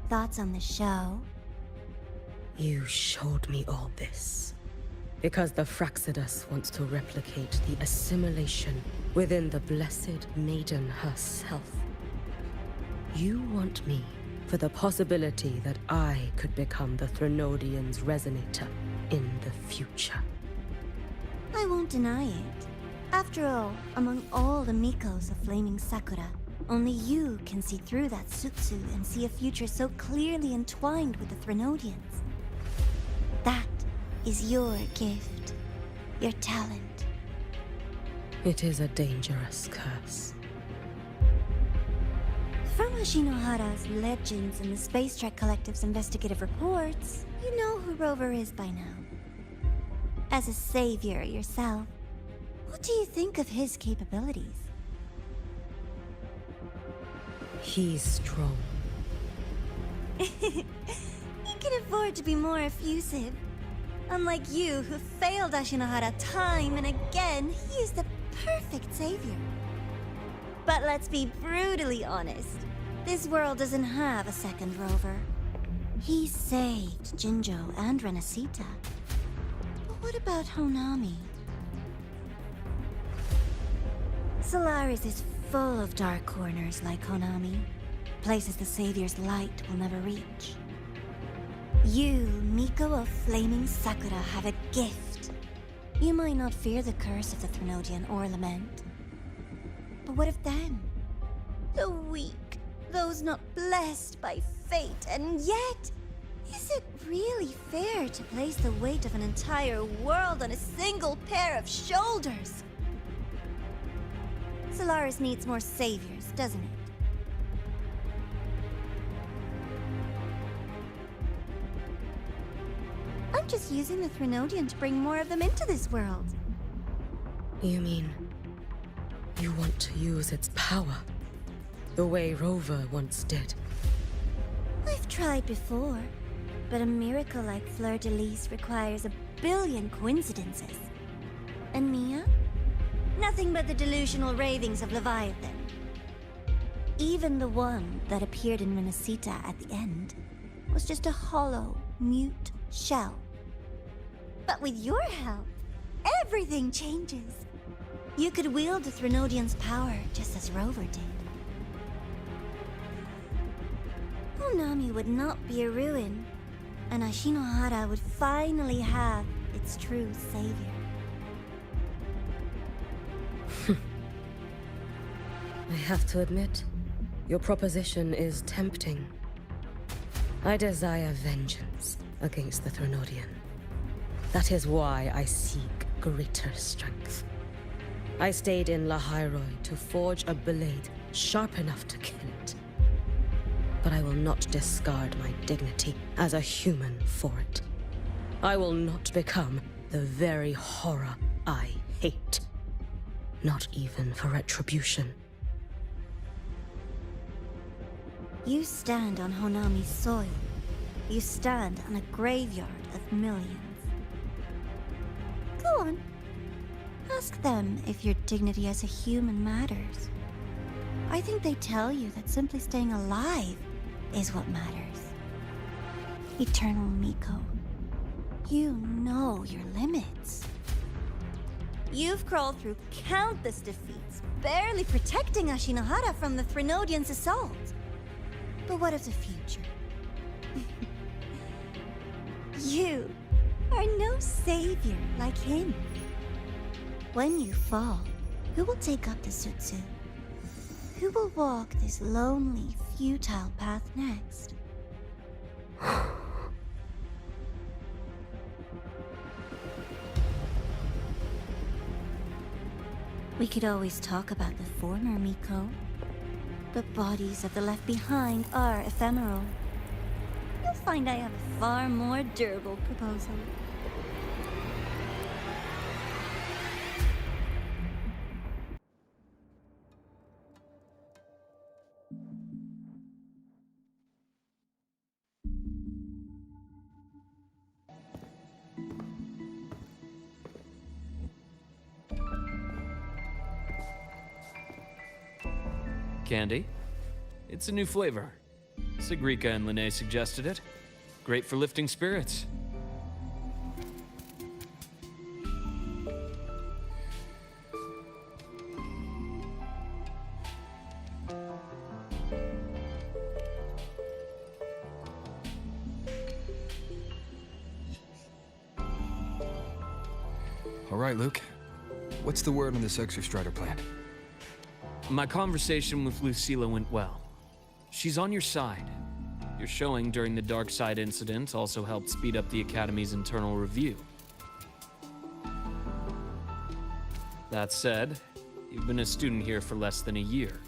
Thoughts on the show? You showed me all this because the Fraxidus wants to replicate the assimilation within the Blessed Maiden herself. You want me for the possibility that I could become the Threnodian's resonator in the future. I won't deny it. After all, among all the Mikos of Flaming Sakura, only you can see through that Sutsu and see a future so clearly entwined with the Threnodians. That is your gift, your talent. It is a dangerous curse. From Ashinohara's legends and the Space Trek Collective's investigative reports, you know who Rover is by now. As a savior yourself, what do you think of his capabilities? He's strong. He can afford to be more effusive. Unlike you, who failed Ashinohara time and again, he is the perfect savior. But let's be brutally honest. This world doesn't have a second Rover. He saved Jinjo and Renacita. But what about Honami? Solaris is full of dark corners like Honami. Places the Savior's light will never reach. You, Miko of Flaming Sakura, have a gift. You might not fear the curse of the Threnodian or lament. But what of them? The weak, those not blessed by fate, and yet, is it really fair to place the weight of an entire world on a single pair of shoulders? Solaris needs more saviors, doesn't it? I'm just using the Threnodian to bring more of them into this world. You mean you want to use its power the way Rover once did? I've tried before, but a miracle like Fleur-de-Lis requires a billion coincidences. And Mia? Nothing but the delusional ravings of Leviathan. Even the one that appeared in Renacita at the end was just a hollow, mute shell. But with your help, everything changes. You could wield the Threnodian's power just as Rover did. Honami would not be a ruin, and Ashinohara would finally have its true savior. I have to admit, your proposition is tempting. I desire vengeance against the Threnodian. That is why I seek greater strength. I stayed in Lahairoi to forge a blade sharp enough to kill it. But I will not discard my dignity as a human for it. I will not become the very horror I hate. Not even for retribution. You stand on Honami's soil. You stand on a graveyard of millions. Go on. Ask them if your dignity as a human matters. I think they tell you that simply staying alive is what matters. Eternal Miko, you know your limits. You've crawled through countless defeats, barely protecting Ashinohara from the Threnodian's assault. But what of the future? You are no savior like him. When you fall, who will take up the Sutsu? Who will walk this lonely, futile path next? We could always talk about the former Miko. The bodies of the left behind are ephemeral. You'll find I have a far more durable proposal. Candy? It's a new flavor. Sigrika and Linnae suggested it. Great for lifting spirits. All right, Luke. What's the word on this Exostrider plan? My conversation with Lucilla went well. She's on your side. Your showing during the Dark Side incident also helped speed up the Academy's internal review. That said, you've been a student here for less than a year.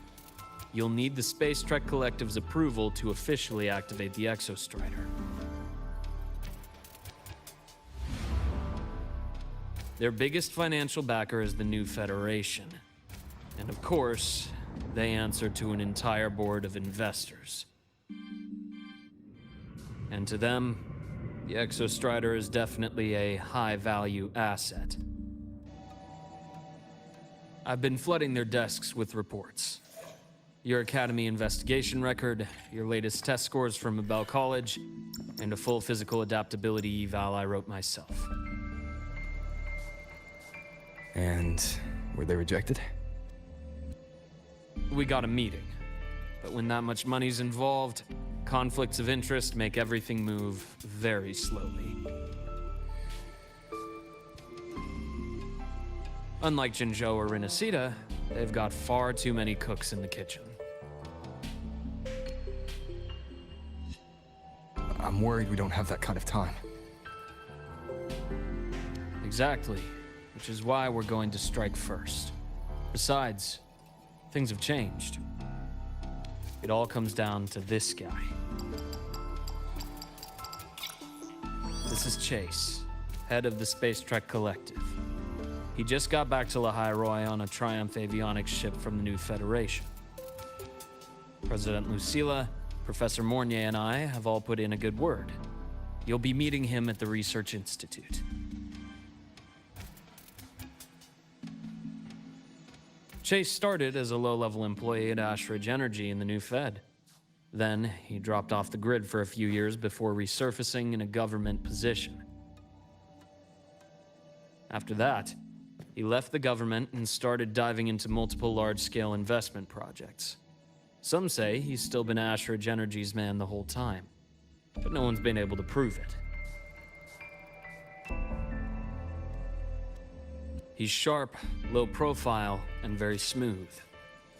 You'll need the Space Trek Collective's approval to officially activate the Exostrider. Their biggest financial backer is the New Federation. And of course, they answer to an entire board of investors. And to them, the Exostrider is definitely a high-value asset. I've been flooding their desks with reports. Your Academy investigation record, your latest test scores from Abel College, and a full physical adaptability eval I wrote myself. And were they rejected? We got a meeting, but when that much money's involved, conflicts of interest make everything move very slowly. Unlike Jinzhou or Rinasita, they've got far too many cooks in the kitchen. I'm worried we don't have that kind of time. Exactly, which is why we're going to strike first. Besides, things have changed. It all comes down to this guy. This is Chase, head of the Space Trek Collective. He just got back to Lahai-Roi on a Triumph avionics ship from the New Federation. President Lucilla, Professor Mornier, and I have all put in a good word. You'll be meeting him at the Research Institute. Chase started as a low-level employee at Ashridge Energy in the New Fed. Then, he dropped off the grid for a few years before resurfacing in a government position. After that, he left the government and started diving into multiple large-scale investment projects. Some say he's still been Ashridge Energy's man the whole time, but no one's been able to prove it. He's sharp, low profile, and very smooth.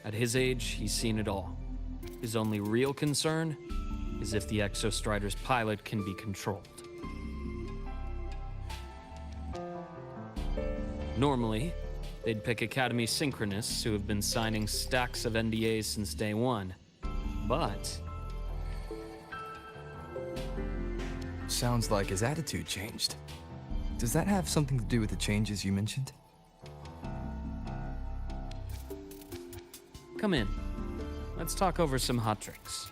At his age, he's seen it all. His only real concern is if the Exostrider's pilot can be controlled. Normally, they'd pick Academy synchronists who have been signing stacks of NDAs since day one. But Sounds like his attitude changed. Does that have something to do with the changes you mentioned? come in. Let's talk over some hot drinks.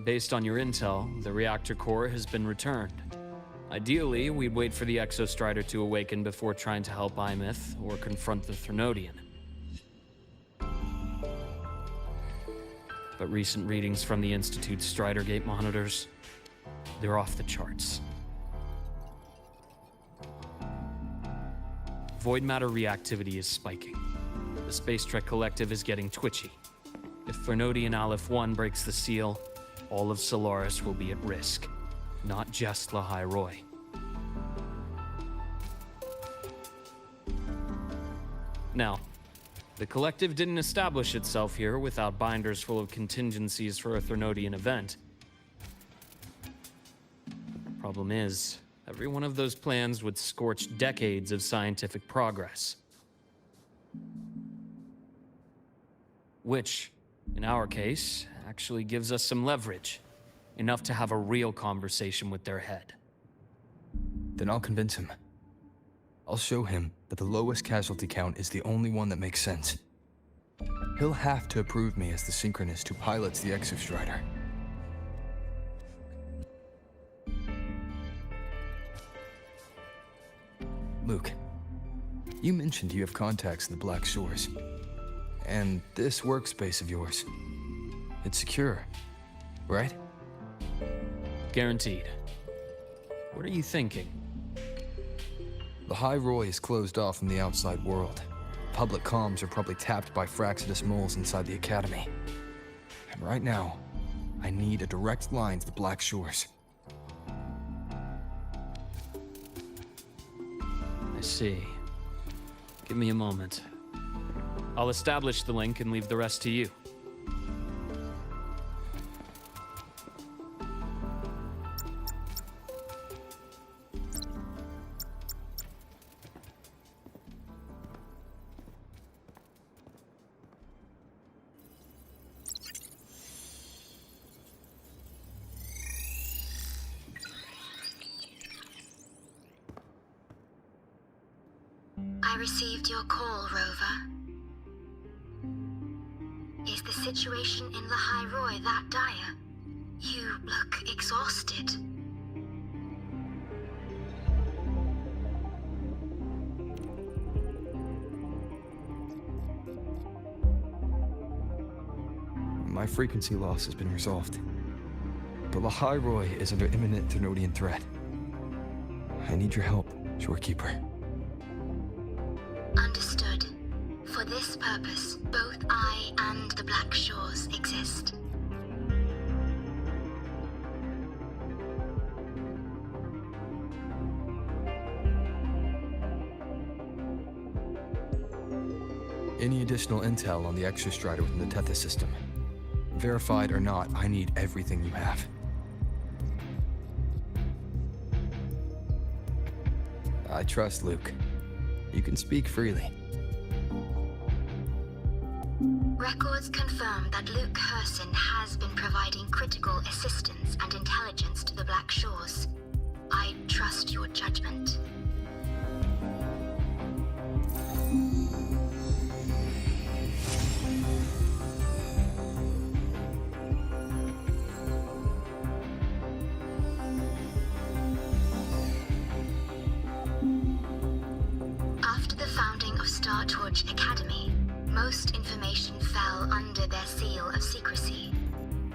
Based on your intel, the reactor core has been returned. Ideally, we'd wait for the Exostrider to awaken before trying to help Aemeath or confront the Thrunodian. But recent readings from the Institute's Strider Gate monitors, they're off the charts. Void matter reactivity is spiking. The Space Trek Collective is getting twitchy. If Thrunodian Aleph 1 breaks the seal, all of Solaris will be at risk, not just Lahai-Roi. Now, the Collective didn't establish itself here without binders full of contingencies for a Thrunodian event. Problem is, every one of those plans would scorch decades of scientific progress. Which, in our case, actually gives us some leverage. Enough to have a real conversation with their head. Then I'll convince him. I'll show him that the lowest casualty count is the only one that makes sense. He'll have to approve me as the synchronist who pilots the Exostrider. Luke, you mentioned you have contacts in the Black Shores. And this workspace of yours, it's secure, right? Guaranteed. What are you thinking? The High Roy is closed off from the outside world. Public comms are probably tapped by Fraxidus moles inside the Academy. And right now, I need a direct line to the Black Shores. I see. Give me a moment. I'll establish the link and leave the rest to you. I received your call, Rover. Is the situation in the High Roy that dire? You look exhausted. My frequency loss has been resolved. But the High Roy is under imminent Ternodian threat. I need your help, Shorekeeper. Understood. For this purpose, both I and the Black Shores exist. Any additional intel on the Exostrider within the Tethys system? Verified or not, I need everything you have. I trust Luke. You can speak freely. Records confirm that Luke Herson has been providing critical assistance and intelligence to the Black Shores. I trust your judgment. After the founding of Star Torch Academy, most information fell under their seal of secrecy.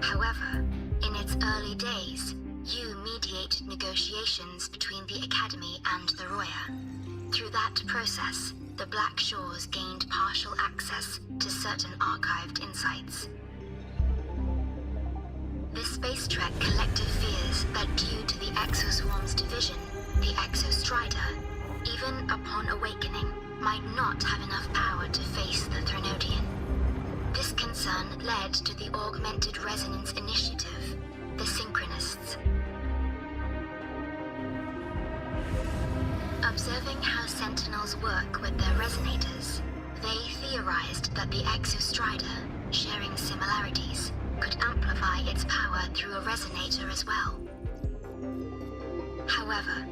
However, in its early days, you mediated negotiations between the Academy and the Roya. Through that process, the Black Shores gained partial access to certain archived insights. The Space Trek collective fears that due to the Exoswarm's division, the Exostrider, even upon awakening, might not have enough power to face the Ternodian. This concern led to the Augmented Resonance Initiative, the Synchronists. Observing how Sentinels work with their resonators, they theorized that the Exostrider, sharing similarities, could amplify its power through a resonator as well. However,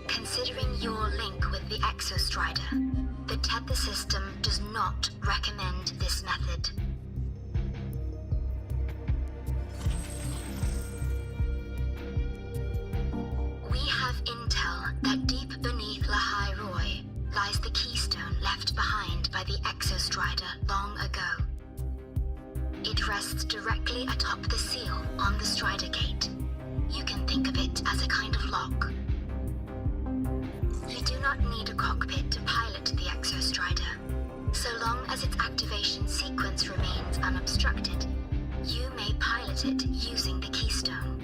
considering your link with the Exostrider, the Tether system does not recommend this method. We have intel that deep beneath La High Roy lies the keystone left behind by the Exostrider long ago. It rests directly atop the seal on the Strider Gate. You can think of it as a kind of lock. You do not need a cockpit to pilot the Exostrider. So long as its activation sequence remains unobstructed, you may pilot it using the keystone.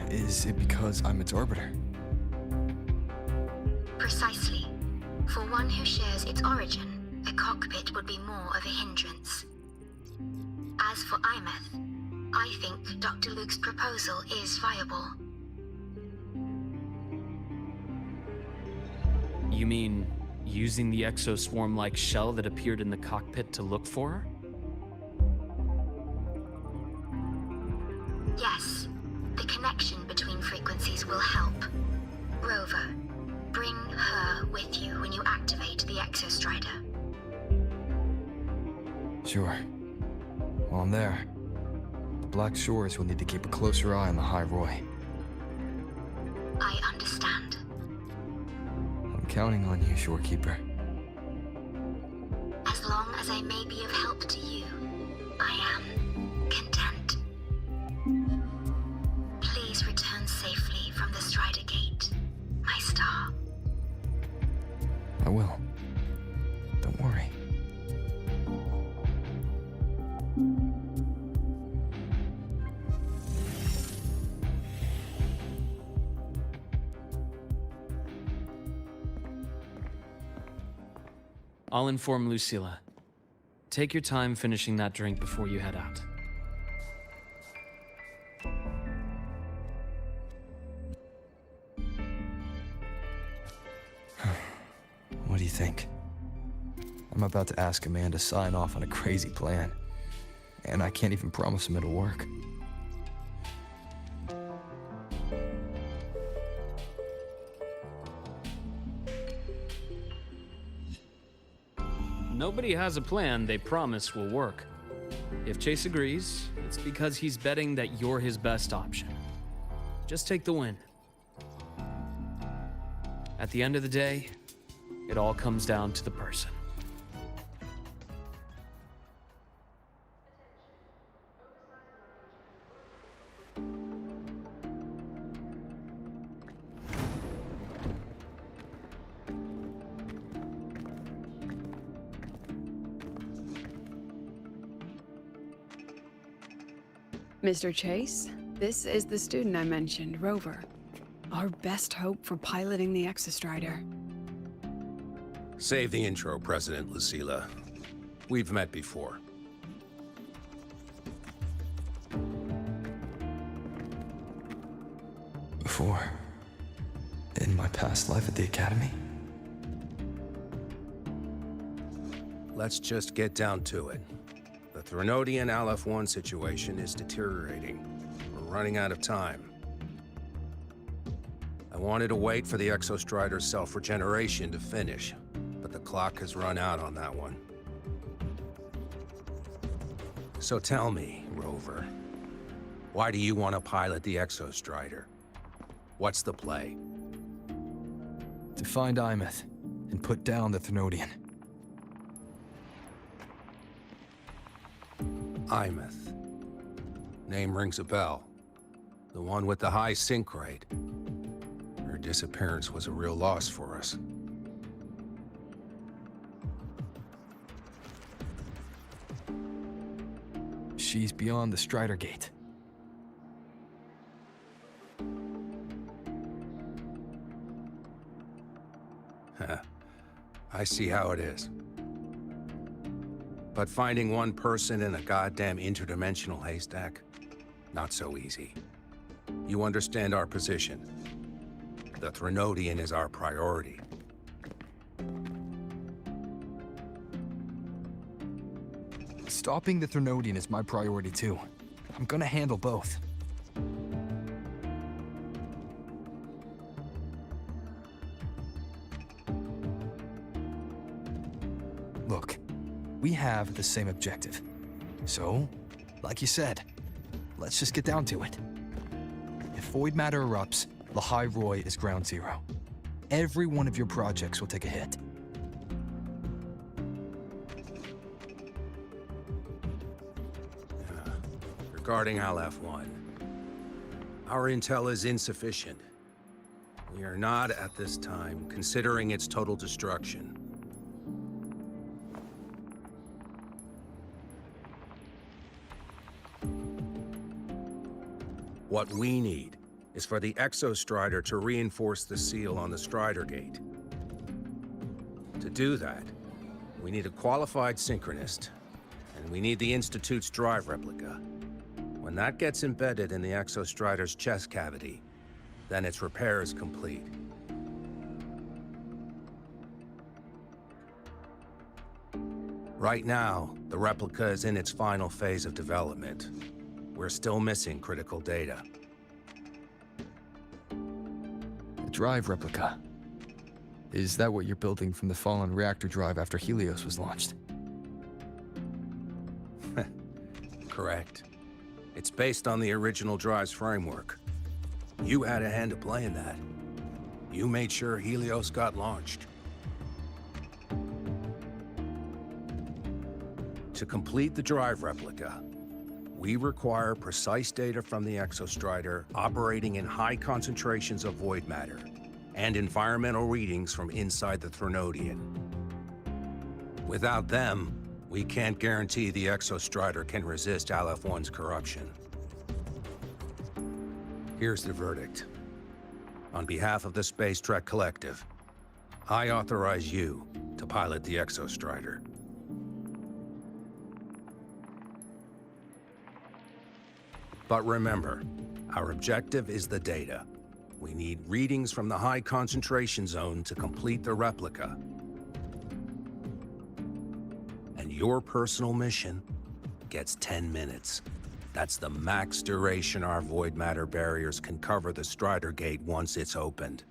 Is it because I'm its orbiter? Precisely. For one who shares its origin, a cockpit would be more of a hindrance. As for Aemeath, I think Dr. Luke's proposal is viable. You mean using the exoswarm-like shell that appeared in the cockpit to look for her? Yes. The connection between frequencies will help. Rover, bring her with you when you activate the Exostrider. Sure. While I'm there, the Black Shores will need to keep a closer eye on the High Roy. I understand. I'm counting on you, Shorekeeper. As long as I may be of help to you, I am content. Please return safely from the Strider Gate, my star. I will. Don't worry. I'll inform Lucilla. Take your time finishing that drink before you head out. What do you think? I'm about to ask a man to sign off on a crazy plan, and I can't even promise him it'll work. Nobody has a plan they promise will work. If Chase agrees, it's because he's betting that you're his best option. Just take the win. At the end of the day, it all comes down to the person. Mr. Chase, this is the student I mentioned, Rover. Our best hope for piloting the Exostrider. Save the intro, President Lucilla. We've met before. Before? In my past life at the Academy? Let's just get down to it. The Threnodian Aleph-1 situation is deteriorating. We're running out of time. I wanted to wait for the Exostrider's self-regeneration to finish, but the clock has run out on that one. So tell me, Rover, why do you want to pilot the Exostrider? What's the play? To find Aemeath and put down the Threnodian. Aemeath. Name rings a bell. The one with the high sync rate. Her disappearance was a real loss for us. She's beyond the Strider Gate. I see how it is. But finding one person in a goddamn interdimensional haystack, not so easy. You understand our position. The Threnodian is our priority. Stopping the Threnodian is my priority too. I'm gonna handle both. Look, we have the same objective. So, like you said, let's just get down to it. If void matter erupts, the High Roy is ground zero. Every one of your projects will take a hit. Regarding Aleph-1, our intel is insufficient. We are not, at this time, considering its total destruction. What we need is for the Exostrider to reinforce the seal on the Strider Gate. To do that, we need a qualified synchronist, and we need the Institute's drive replica. When that gets embedded in the Exostrider's chest cavity, then its repair is complete. Right now, the replica is in its final phase of development. We're still missing critical data. The drive replica. Is that what you're building from the fallen reactor drive after Helios was launched? Correct. It's based on the original Drive's framework. You had a hand to play in that. You made sure Helios got launched. To complete the Drive replica, we require precise data from the Exostrider operating in high concentrations of void matter, and environmental readings from inside the Threnodian. Without them, we can't guarantee the Exostrider can resist Aleph-1's corruption. Here's the verdict. On behalf of the Space Trek Collective, I authorize you to pilot the Exostrider. But remember, our objective is the data. We need readings from the high concentration zone to complete the replica. And your personal mission gets 10 minutes. That's the max duration our void matter barriers can cover the Strider Gate once it's opened.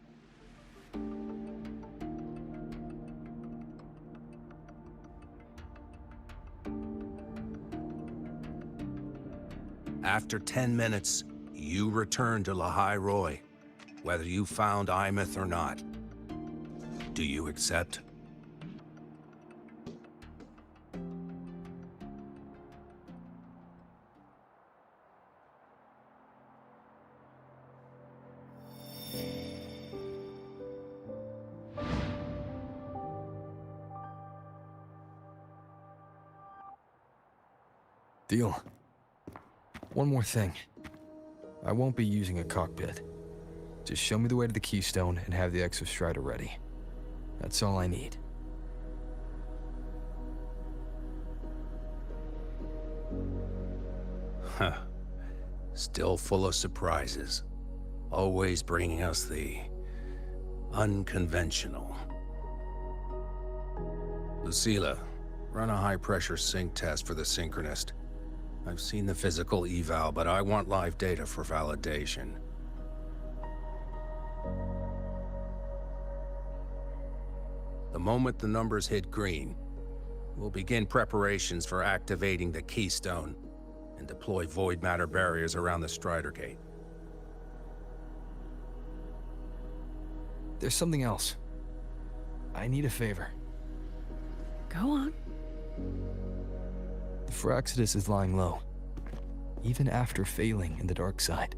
After 10 minutes, you return to Lahai Roy, whether you found Aemeath or not. Do you accept? Deal. One more thing. I won't be using a cockpit. Just show me the way to the Keystone and have the Exostrider ready. That's all I need. Huh. Still full of surprises. Always bringing us the unconventional. Lucila, run a high-pressure sync test for the Synchronist. I've seen the physical eval, but I want live data for validation. The moment the numbers hit green, we'll begin preparations for activating the Keystone and deploy void matter barriers around the Strider Gate. There's something else. I need a favor. Go on. The Fraxidus is lying low, even after failing in the dark side.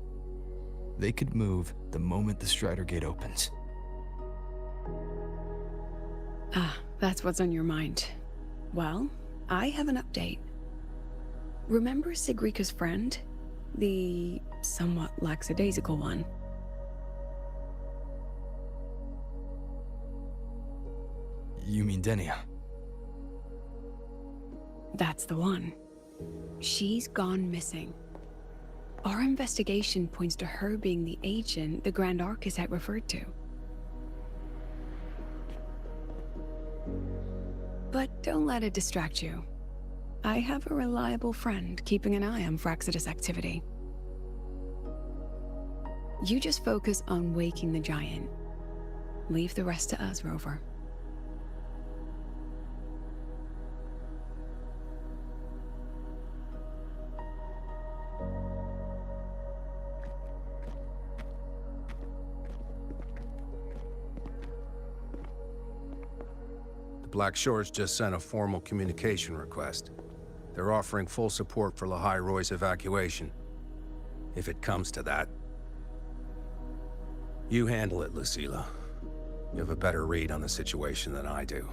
They could move the moment the Strider Gate opens. Ah, that's what's on your mind. Well, I have an update. Remember Sigrika's friend? The somewhat lackadaisical one? You mean Denia? That's the one. She's gone missing. Our investigation points to her being the agent the Grand Architect referred to. But don't let it distract you. I have a reliable friend keeping an eye on Fraxidus activity. You just focus on waking the giant. Leave the rest to us, Rover. Black Shores just sent a formal communication request. They're offering full support for Lahai Roy's evacuation, if it comes to that. You handle it, Lucila. You have a better read on the situation than I do.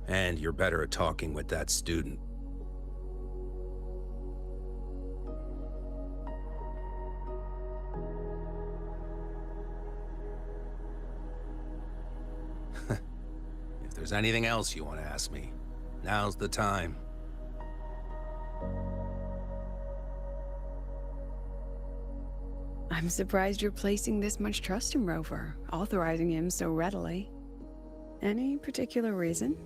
And you're better at talking with that student. If there's anything else you want to ask me, now's the time. I'm surprised you're placing this much trust in Rover, authorizing him so readily. Any particular reason?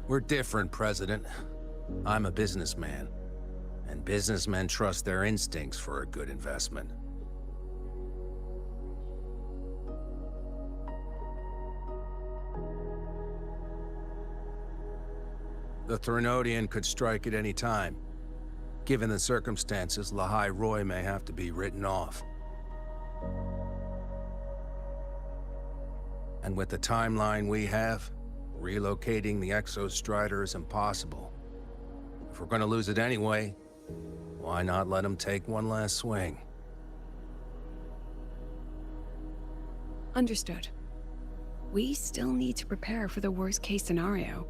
We're different, President. I'm a businessman, and businessmen trust their instincts for a good investment. The Threnodian could strike at any time. Given the circumstances, Lahai Roy may have to be written off. And with the timeline we have, relocating the Exostrider is impossible. If we're gonna lose it anyway, why not let him take one last swing? Understood. We still need to prepare for the worst-case scenario.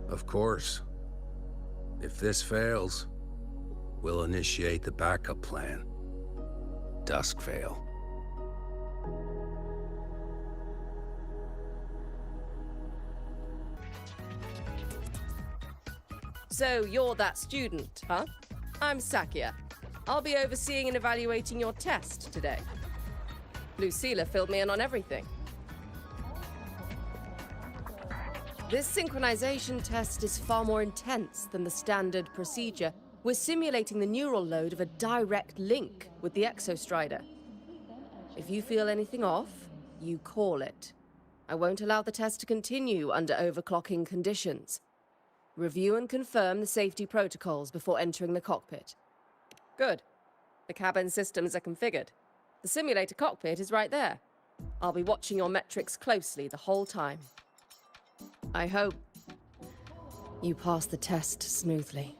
Of course. If this fails, we'll initiate the backup plan. Duskvale. So you're that student, huh? I'm Sakia. I'll be overseeing and evaluating your test today. Lucilla filled me in on everything. This synchronization test is far more intense than the standard procedure. We're simulating the neural load of a direct link with the Exostrider. If you feel anything off, you call it. I won't allow the test to continue under overclocking conditions. Review and confirm the safety protocols before entering the cockpit. Good. The cabin systems are configured. The simulator cockpit is right there. I'll be watching your metrics closely the whole time. I hope you pass the test smoothly.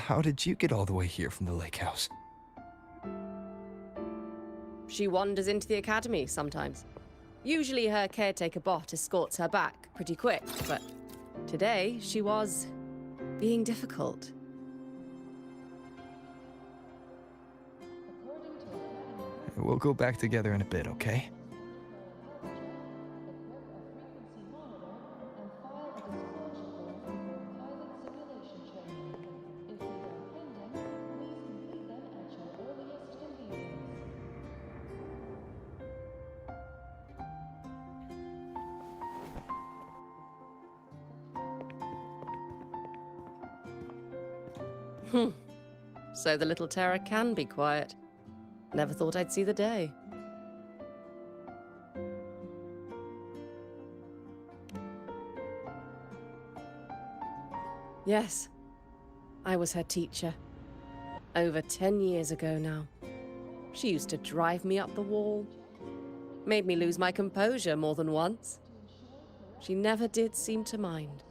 How did you get all the way here from the lake house? She wanders into the academy sometimes. Usually her caretaker bot escorts her back pretty quick, but today she was being difficult. We'll go back together in a bit, okay? So the little terror can be quiet. Never thought I'd see the day. Yes, I was her teacher. Over 10 years ago now. She used to drive me up the wall. Made me lose my composure more than once. She never did seem to mind.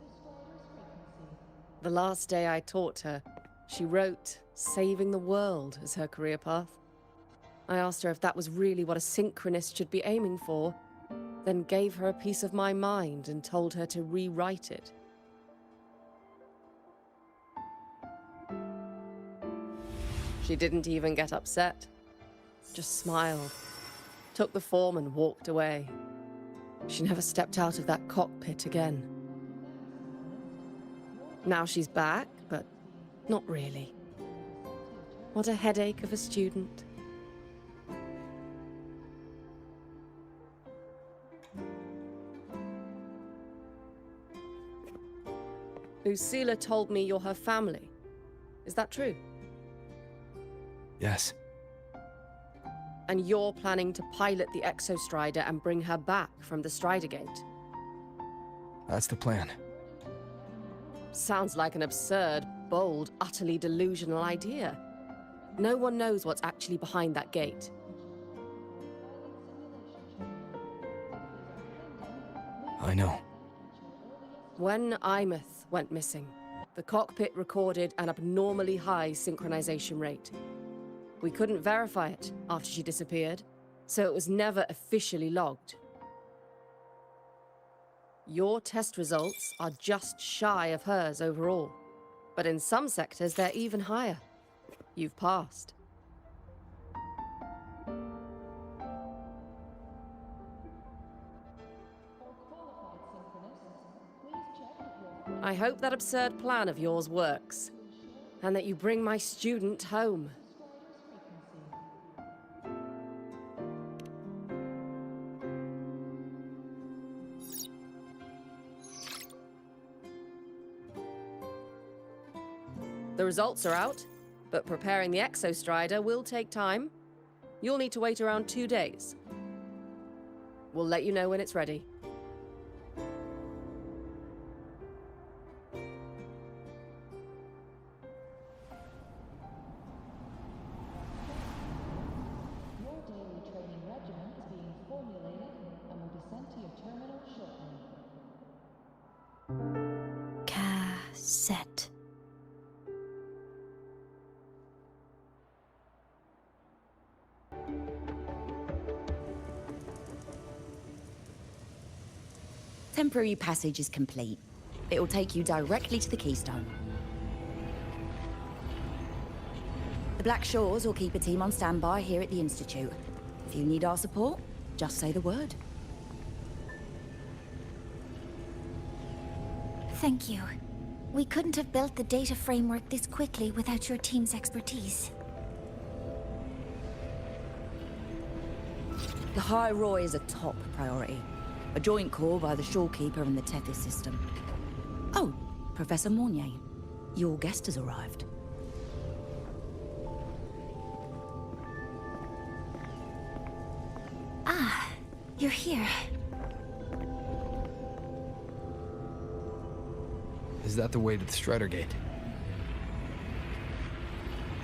The last day I taught her, she wrote saving the world as her career path. I asked her if that was really what a synchronist should be aiming for, then gave her a piece of my mind and told her to rewrite it. She didn't even get upset, just smiled, took the form and walked away. She never stepped out of that cockpit again. Now she's back, but not really. What a headache of a student. Lucilla told me you're her family. Is that true? Yes. And you're planning to pilot the Exostrider and bring her back from the Strider Gate? That's the plan. Sounds like an absurd, bold, utterly delusional idea. No one knows what's actually behind that gate. I know. When Aemeath went missing, the cockpit recorded an abnormally high synchronization rate. We couldn't verify it after she disappeared, so it was never officially logged. Your test results are just shy of hers overall, but in some sectors they're even higher. You've passed. I hope that absurd plan of yours works, and that you bring my student home. The results are out, but preparing the Exostrider will take time. You'll need to wait around 2 days. We'll let you know when it's ready. Your daily training regimen is being formulated and will be sent to your terminal shortly. Casette. Temporary passage is complete. It will take you directly to the Keystone. The Black Shores will keep a team on standby here at the Institute. If you need our support, just say the word. Thank you. We couldn't have built the data framework this quickly without your team's expertise. The High Roy is a top priority. A joint call by the Shorekeeper and the Tethys system. Oh, Professor Mornier. Your guest has arrived. Ah, you're here. Is that the way to the Strider Gate?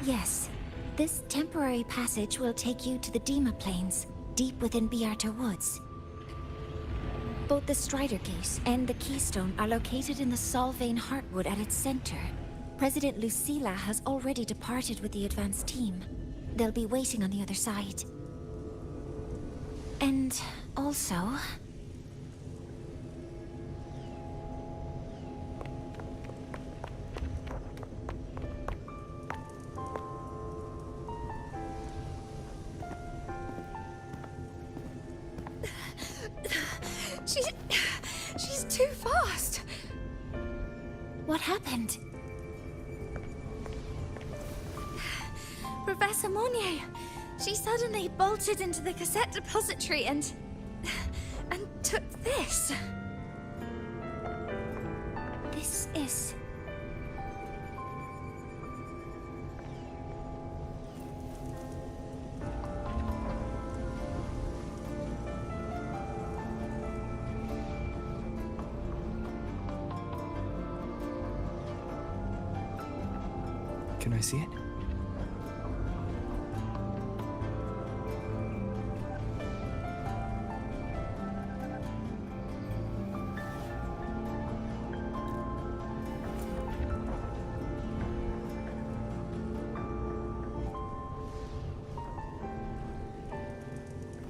Yes. This temporary passage will take you to the Dema Plains, deep within Biarta Woods. Both the Strider Gate and the Keystone are located in the Solvane Heartwood at its center. President Lucilla has already departed with the advance team. They'll be waiting on the other side. And also... She's too fast. What happened? Professor Mornier, she suddenly bolted into the Casette depository and took this. This is... Can I see it?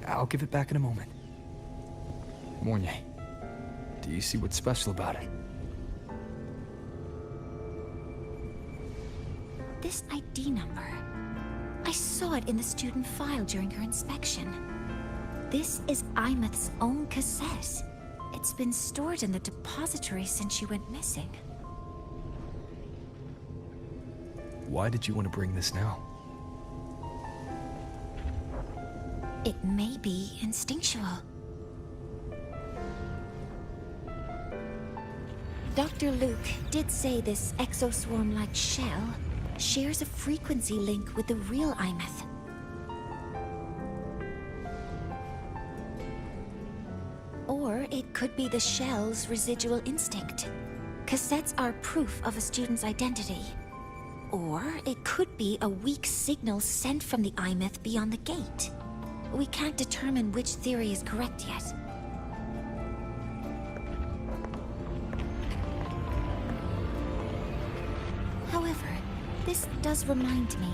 I'll give it back in a moment. Mornier, do you see what's special about it? This ID number. I saw it in the student file during her inspection. This is Aemeath's own cassette. It's been stored in the depository since she went missing. Why did you want to bring this now? It may be instinctual. Dr. Luke did say this exoswarm-like shell shares a frequency link with the real Aemeath. Or it could be the shell's residual instinct. Cassettes are proof of a student's identity. Or it could be a weak signal sent from the Aemeath beyond the gate. We can't determine which theory is correct yet. However, this does remind me.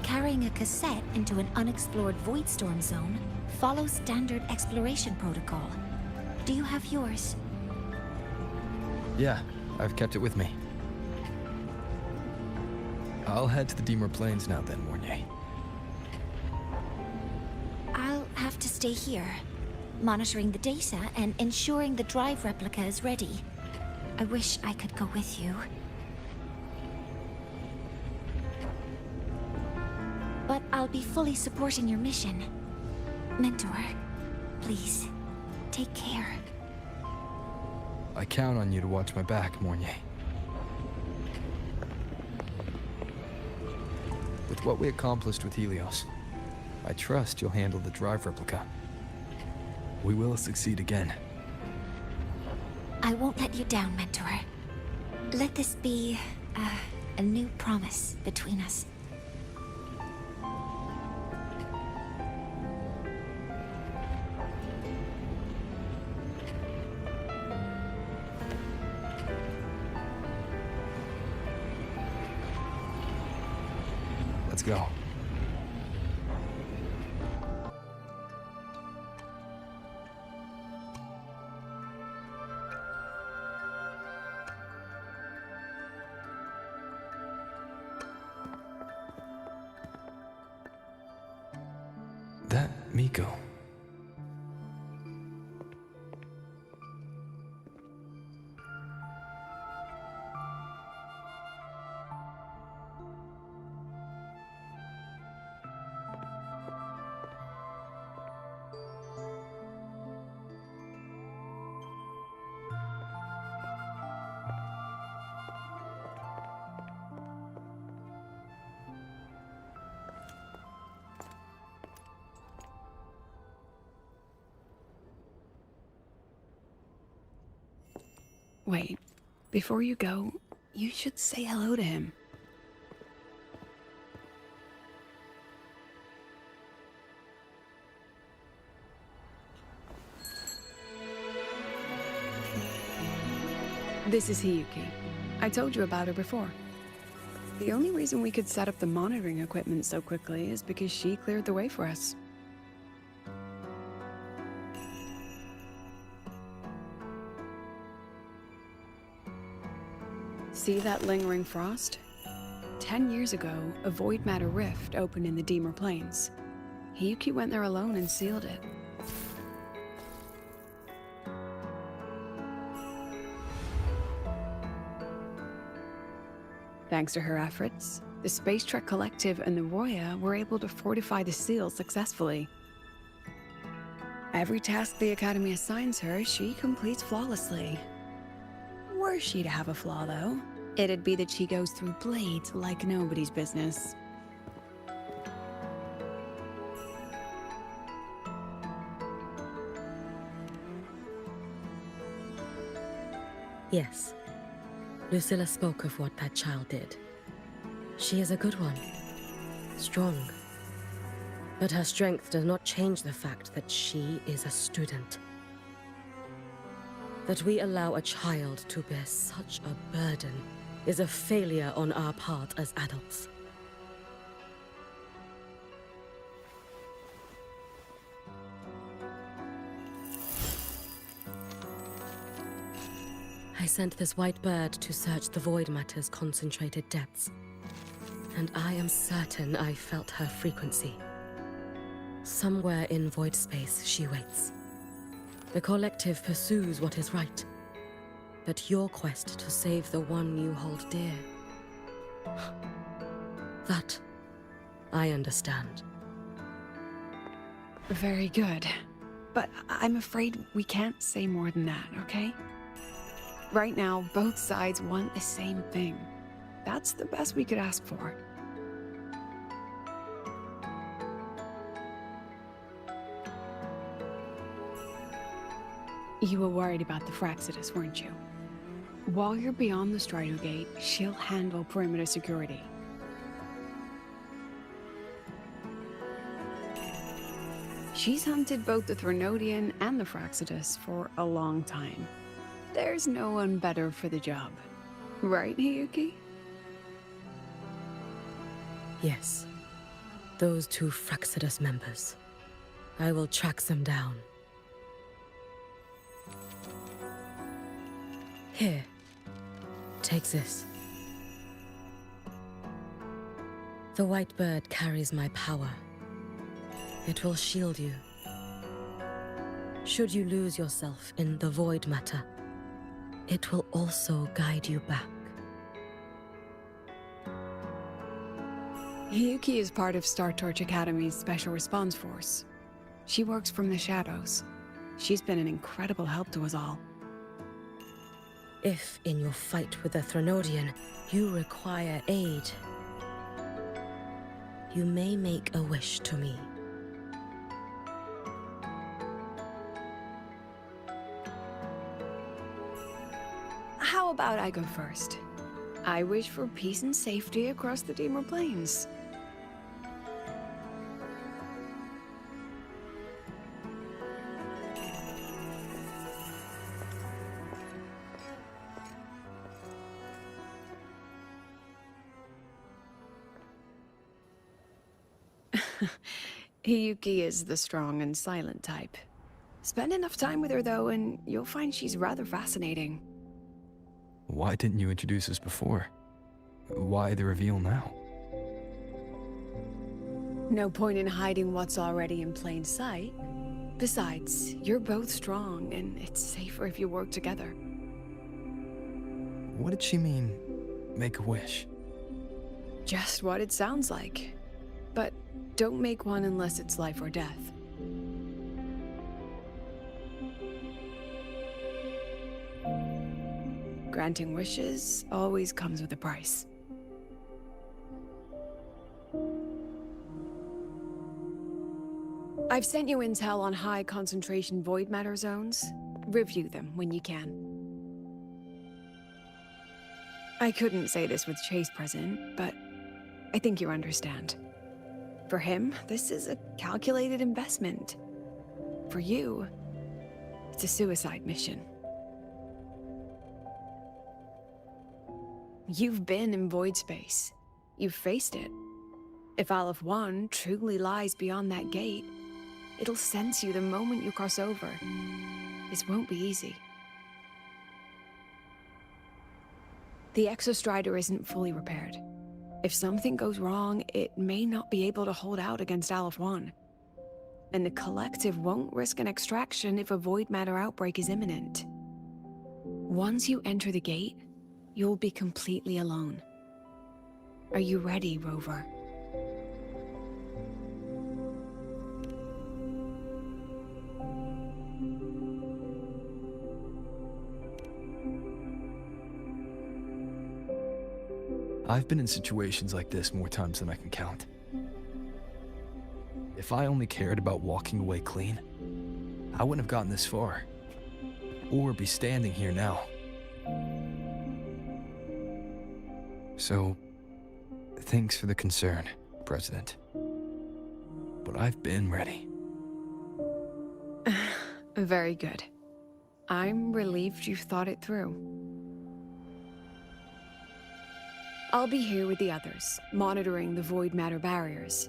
Carrying a cassette into an unexplored Voidstorm zone follows standard exploration protocol. Do you have yours? Yeah, I've kept it with me. I'll head to the Dema Plains now then, Mornier. I'll have to stay here, monitoring the data and ensuring the drive replica is ready. I wish I could go with you. But I'll be fully supporting your mission. Mentor, please, take care. I count on you to watch my back, Mornier. With what we accomplished with Helios, I trust you'll handle the drive replica. We will succeed again. I won't let you down, Mentor. Let this be a new promise between us. Let's go. That Miko. Wait, before you go, you should say hello to him. This is Hiyuki. I told you about her before. The only reason we could set up the monitoring equipment so quickly is because she cleared the way for us. See that lingering frost? 10 years ago, a void matter rift opened in the Deemer Plains. Hiyuki went there alone and sealed it. Thanks to her efforts, the Space Trek Collective and the Roya were able to fortify the seal successfully. Every task the Academy assigns her, she completes flawlessly. Were she to have a flaw, though, it'd be that she goes through blades like nobody's business. Yes. Lucilla spoke of what that child did. She is a good one. Strong. But her strength does not change the fact that she is a student. That we allow a child to bear such a burden is a failure on our part as adults. I sent this white bird to search the void matter's concentrated depths, and I am certain I felt her frequency. Somewhere in void space she waits. The collective pursues what is right, but your quest to save the one you hold dear, that I understand. Very good. But I'm afraid we can't say more than that, okay? Right now, both sides want the same thing. That's the best we could ask for. You were worried about the Fraxidus, weren't you? While you're beyond the Strider Gate, she'll handle perimeter security. She's hunted both the Threnodian and the Fraxidus for a long time. There's no one better for the job. Right, Hiyuki? Yes. Those two Fraxidus members. I will track them down. Here. Take this. The white bird carries my power. It will shield you. Should you lose yourself in the void matter, it will also guide you back. Hiyuki is part of Star Torch Academy's Special Response Force. She works from the shadows. She's been an incredible help to us all. If, in your fight with the Threnodian, you require aid, you may make a wish to me. How about I go first? I wish for peace and safety across the Deemer Plains. Hiyuki is the strong and silent type. Spend enough time with her, though, and you'll find she's rather fascinating. Why didn't you introduce us before? Why the reveal now? No point in hiding what's already in plain sight. Besides, you're both strong, and it's safer if you work together. What did she mean, make a wish? Just what it sounds like. But don't make one unless it's life or death. Granting wishes always comes with a price. I've sent you intel on high concentration void matter zones. Review them when you can. I couldn't say this with Chase present, but I think you understand. For him, this is a calculated investment. For you, it's a suicide mission. You've been in void space. You've faced it. If Aleph 1 truly lies beyond that gate, it'll sense you the moment you cross over. This won't be easy. The Exostrider isn't fully repaired. If something goes wrong, it may not be able to hold out against Aleph 1. And the Collective won't risk an extraction if a void matter outbreak is imminent. Once you enter the gate, you'll be completely alone. Are you ready, Rover? I've been in situations like this more times than I can count. If I only cared about walking away clean, I wouldn't have gotten this far. Or be standing here now. So, thanks for the concern, President. But I've been ready. Very good. I'm relieved you've thought it through. I'll be here with the others, monitoring the void matter barriers.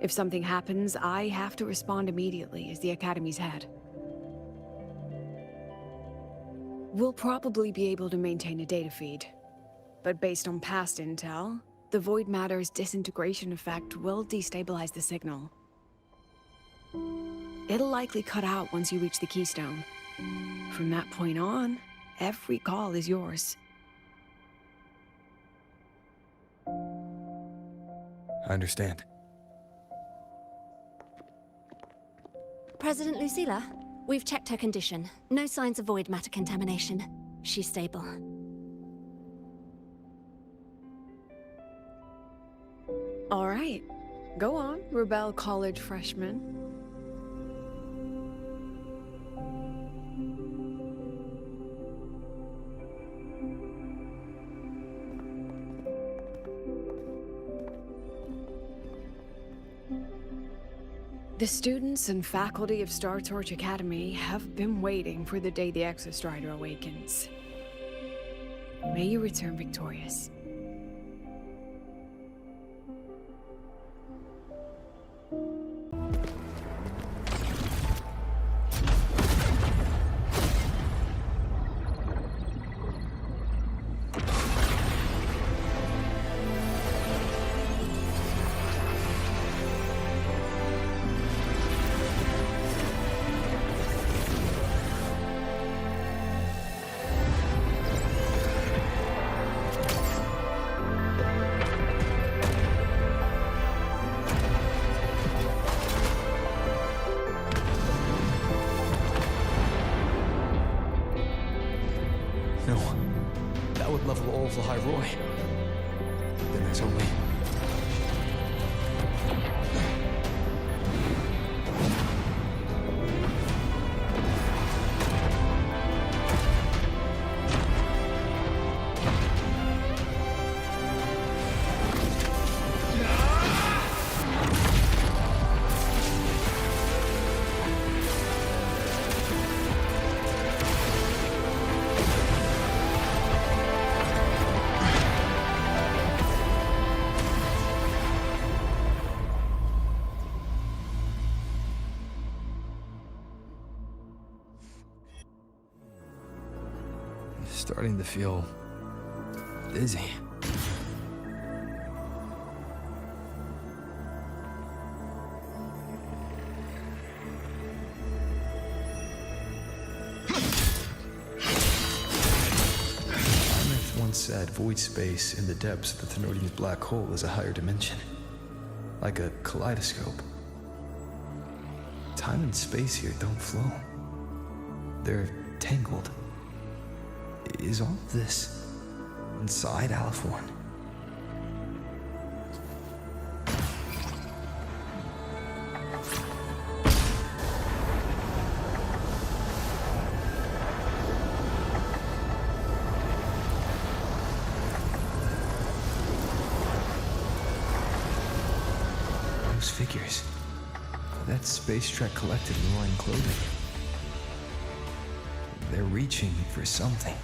If something happens, I have to respond immediately as the Academy's head. We'll probably be able to maintain a data feed. But based on past intel, the void matter's disintegration effect will destabilize the signal. It'll likely cut out once you reach the keystone. From that point on, every call is yours. I understand. President Lucilla, we've checked her condition. No signs of void matter contamination. She's stable. All right. Go on, Rebel College freshman. The students and faculty of Star Torch Academy have been waiting for the day the Exostrider awakens. May you return victorious. No, that would level all of the High Roy. Then there's only... Starting to feel dizzy. Aemeath once said void space in the depths of the Thenodian's black hole is a higher dimension, like a kaleidoscope. Time and space here don't flow. They're tangled. Is all of this inside Aleph 1? Those figures. That space trek collective in roaring clothing. They're reaching for something.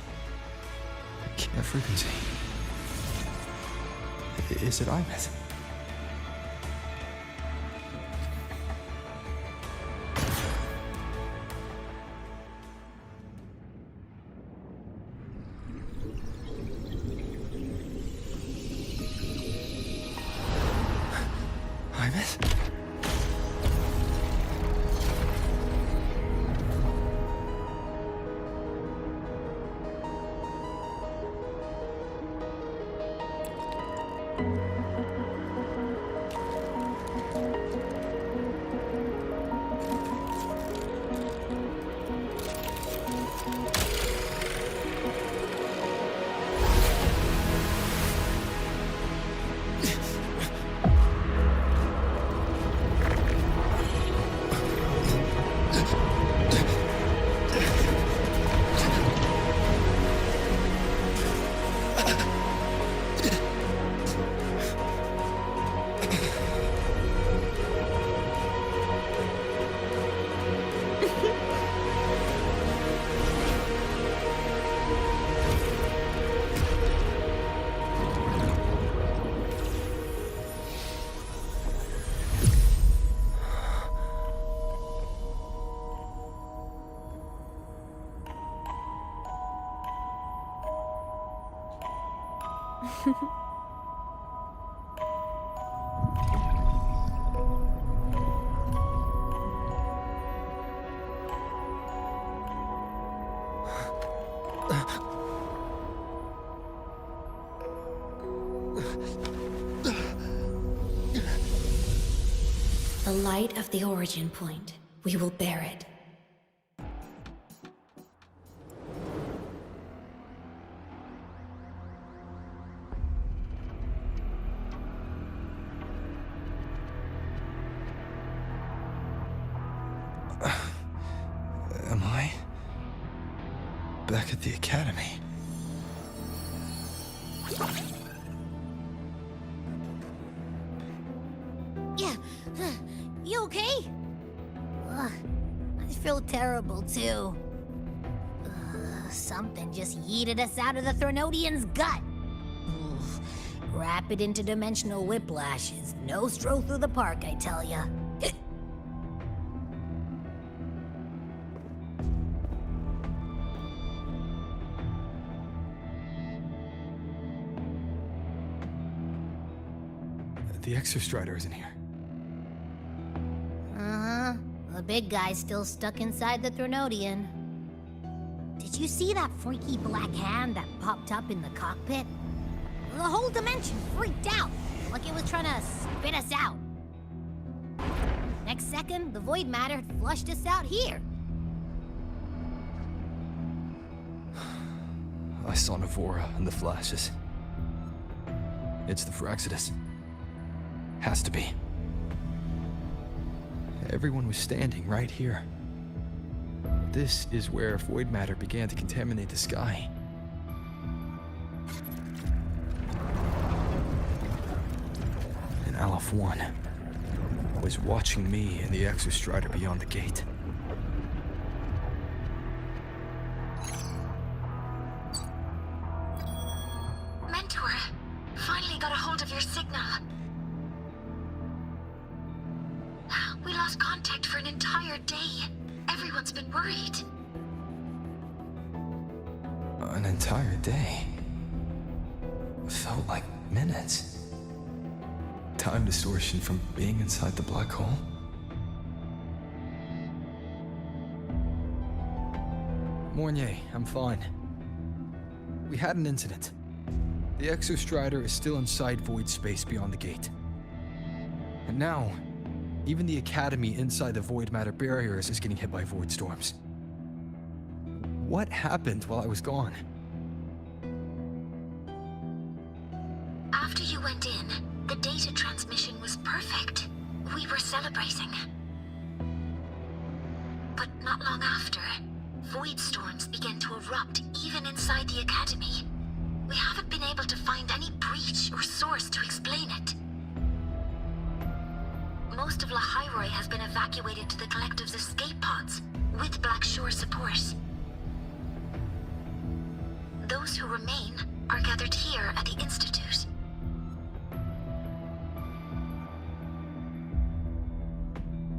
A frequency. Is it Aemeath? Aemeath? The light of the origin point. We will bear it. Am I back at the academy? Yeah. You okay? Ugh, I feel terrible too. Something just yeeted us out of the Thenodian's gut. Oof. Rapid interdimensional whiplashes. No stroll through the park, I tell ya. The Exostrider isn't here. Uh-huh. The big guy's still stuck inside the Thenodian. Did you see that freaky black hand that popped up in the cockpit? The whole dimension freaked out, like it was trying to spit us out. Next second, the void matter had flushed us out here. I saw Navora in the flashes. It's the Fraxidus. Has to be. Everyone was standing right here. This is where void matter began to contaminate the sky. And Aleph 1 was watching me and the Exostrider beyond the gate. Mentor, finally got a hold of your signal. We lost contact for an entire day. Everyone's been worried. An entire day? Felt like minutes. Time distortion from being inside the black hole? Mornier, I'm fine. We had an incident. The Exostrider is still inside void space beyond the gate. And now, even the Academy inside the void matter barriers is getting hit by void storms. What happened while I was gone? After you went in, the data transmission was perfect. We were celebrating. But not long after, void storms began to erupt even inside the Academy. We haven't been able to find any breach or source to explain it. Most of Lahiroi has been evacuated to the Collective's escape pods, with Black Shore support. Those who remain are gathered here at the Institute.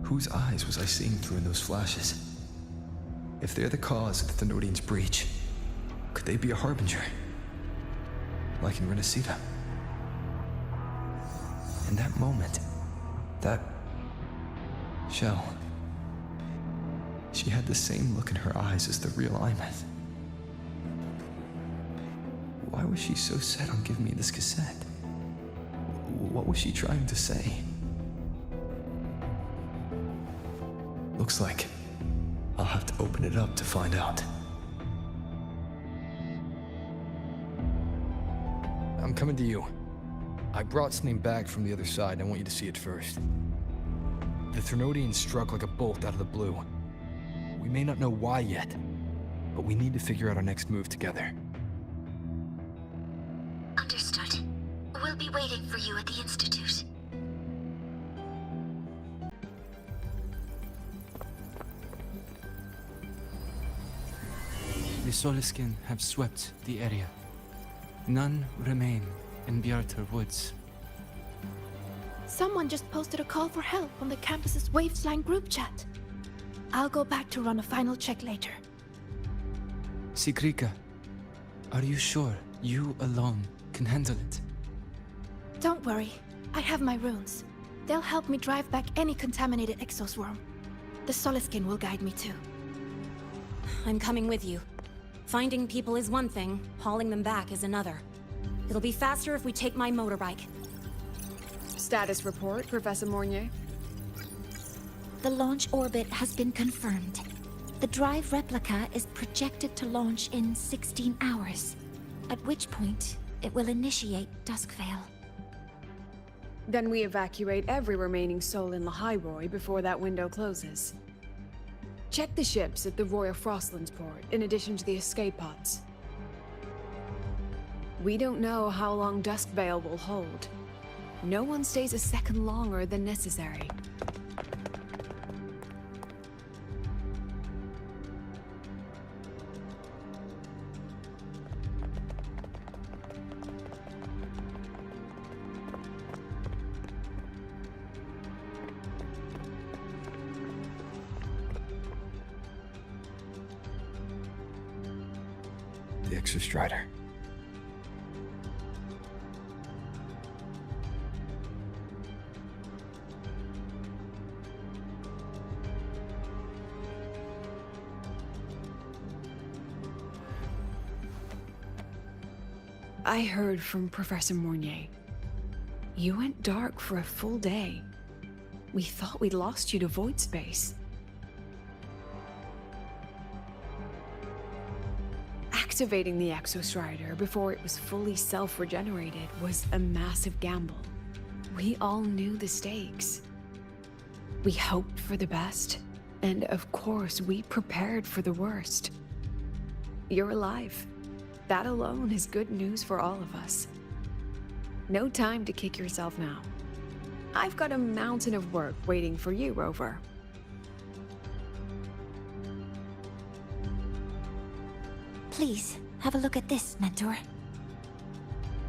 Whose eyes was I seeing through in those flashes? If they're the cause of the Thenodian's breach, could they be a harbinger? Like in Renacita? In that moment, that shell, she had the same look in her eyes as the real Aemeath. Why was she so set on giving me this cassette? What was she trying to say? Looks like I'll have to open it up to find out. I'm coming to you. I brought something back from the other side, and I want you to see it first. The Thenodian struck like a bolt out of the blue. We may not know why yet, but we need to figure out our next move together. Understood. We'll be waiting for you at the Institute. The Soliskin have swept the area. None remain in Bjartar Woods. Someone just posted a call for help on the campus's Wavesline group chat. I'll go back to run a final check later. Sigrika, are you sure you alone can handle it? Don't worry, I have my runes. They'll help me drive back any contaminated exoswarm. The Soliskin will guide me too. I'm coming with you. Finding people is one thing, hauling them back is another. It'll be faster if we take my motorbike. Status report, Professor Mornier. The launch orbit has been confirmed. The drive replica is projected to launch in 16 hours, at which point it will initiate Duskvale. Then we evacuate every remaining soul in Lahiroi before that window closes. Check the ships at the Royal Frostlands port, in addition to the escape pods. We don't know how long Duskvale will hold. No one stays a second longer than necessary. The Exostrider. I heard from Professor Mornier. You went dark for a full day. We thought we'd lost you to void space. Activating the Exostrider before it was fully self-regenerated was a massive gamble. We all knew the stakes. We hoped for the best, and of course, we prepared for the worst. You're alive. That alone is good news for all of us. No time to kick yourself now. I've got a mountain of work waiting for you, Rover. Please, have a look at this, Mentor.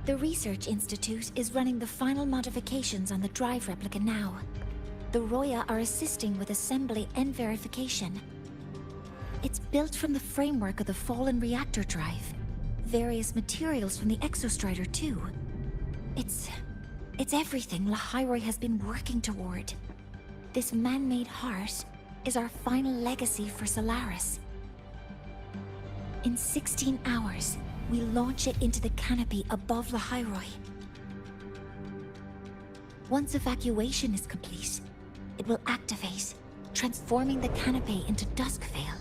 The Research Institute is running the final modifications on the drive replica now. The Roya are assisting with assembly and verification. It's built from the framework of the fallen reactor drive. Various materials from the Exostrider, too. It's everything Lahairoi has been working toward. This man-made heart is our final legacy for Solaris. In 16 hours, we launch it into the canopy above Lahairoi. Once evacuation is complete, it will activate, transforming the canopy into Duskvale.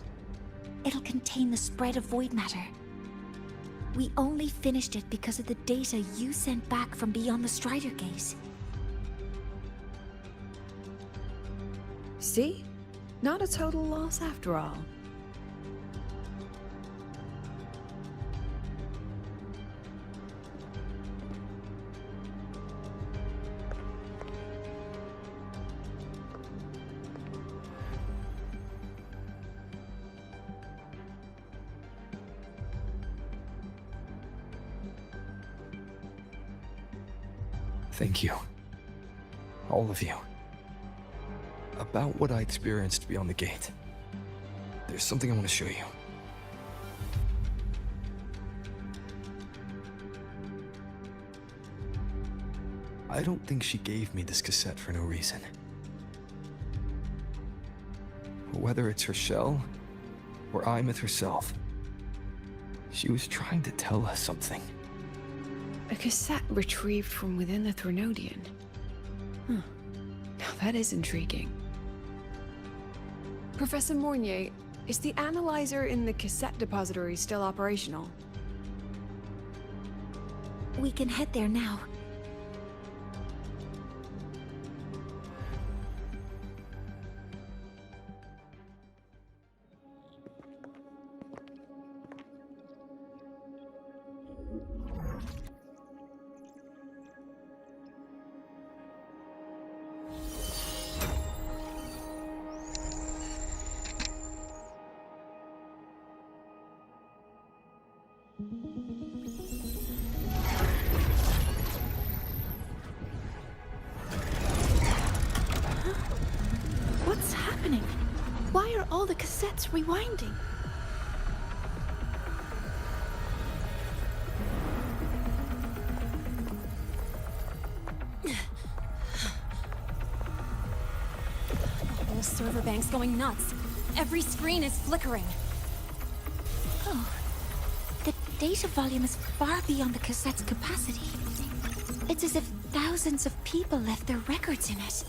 It'll contain the spread of void matter. We only finished it because of the data you sent back from beyond the Strider Gate. See? Not a total loss after all. Thank you. All of you. About what I experienced beyond the gate. There's something I want to show you. I don't think she gave me this cassette for no reason. Whether it's her shell, or Aemeath herself, she was trying to tell us something. A cassette retrieved from within the Threnodian. Huh. Now that is intriguing. Professor Mornier, is the analyzer in the cassette depository still operational? We can head there now. What's happening? Why are all the cassettes rewinding? The whole server bank's going nuts. Every screen is flickering. Oh. The data volume is far beyond the cassette's capacity. It's as if thousands of people left their records in it.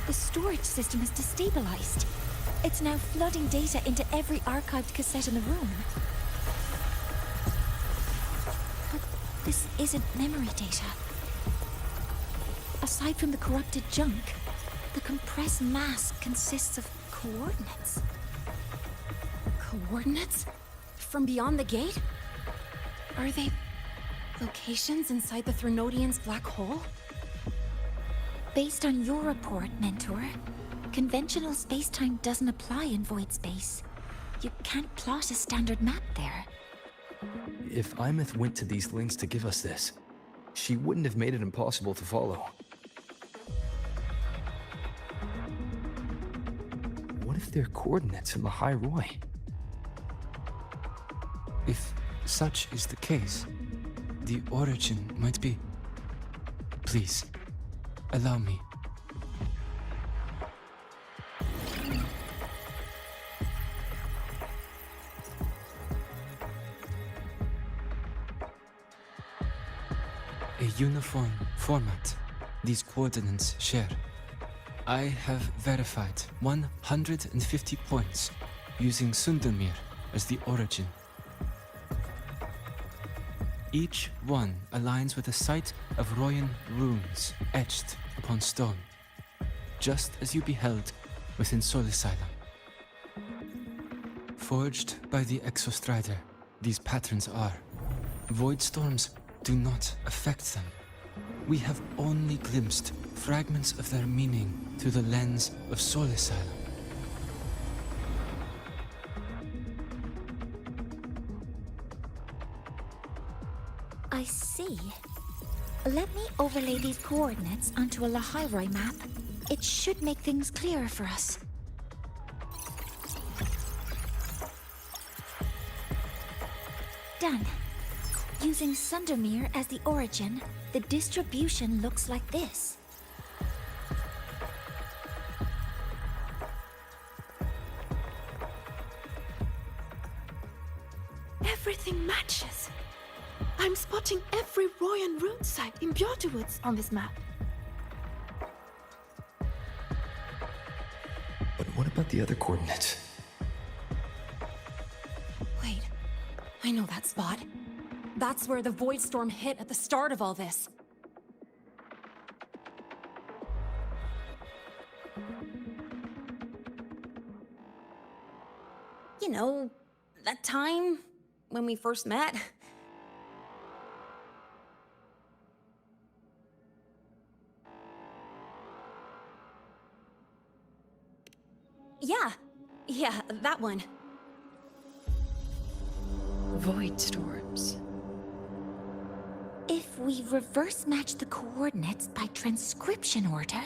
The storage system is destabilized. It's now flooding data into every archived cassette in the room. But this isn't memory data. Aside from the corrupted junk, the compressed mass consists of coordinates. Coordinates? From beyond the gate? Are they locations inside the Threnodian's black hole? Based on your report, Mentor, conventional space-time doesn't apply in void space. You can't plot a standard map there. If Aemeath went to these lengths to give us this, she wouldn't have made it impossible to follow. What if they're coordinates in Lahairoi? If such is the case, the origin might be... Please, allow me. A uniform format these coordinates share. I have verified 150 points using Sundermere as the origin. Each one aligns with a site of Royan runes etched upon stone, just as you beheld within Solisila. Forged by the Exostrider, these patterns are. Void storms do not affect them. We have only glimpsed fragments of their meaning through the lens of Solisila. I see. Let me overlay these coordinates onto a Lahairoi map. It should make things clearer for us. Done. Using Sundermere as the origin, the distribution looks like this. Everything matches. I'm spotting every Royan rune site in Bjorterwoods on this map. But what about the other coordinates? Wait, I know that spot. That's where the Void Storm hit at the start of all this. You know, that time when we first met. Yeah, that one. Void storms. If we reverse match the coordinates by transcription order,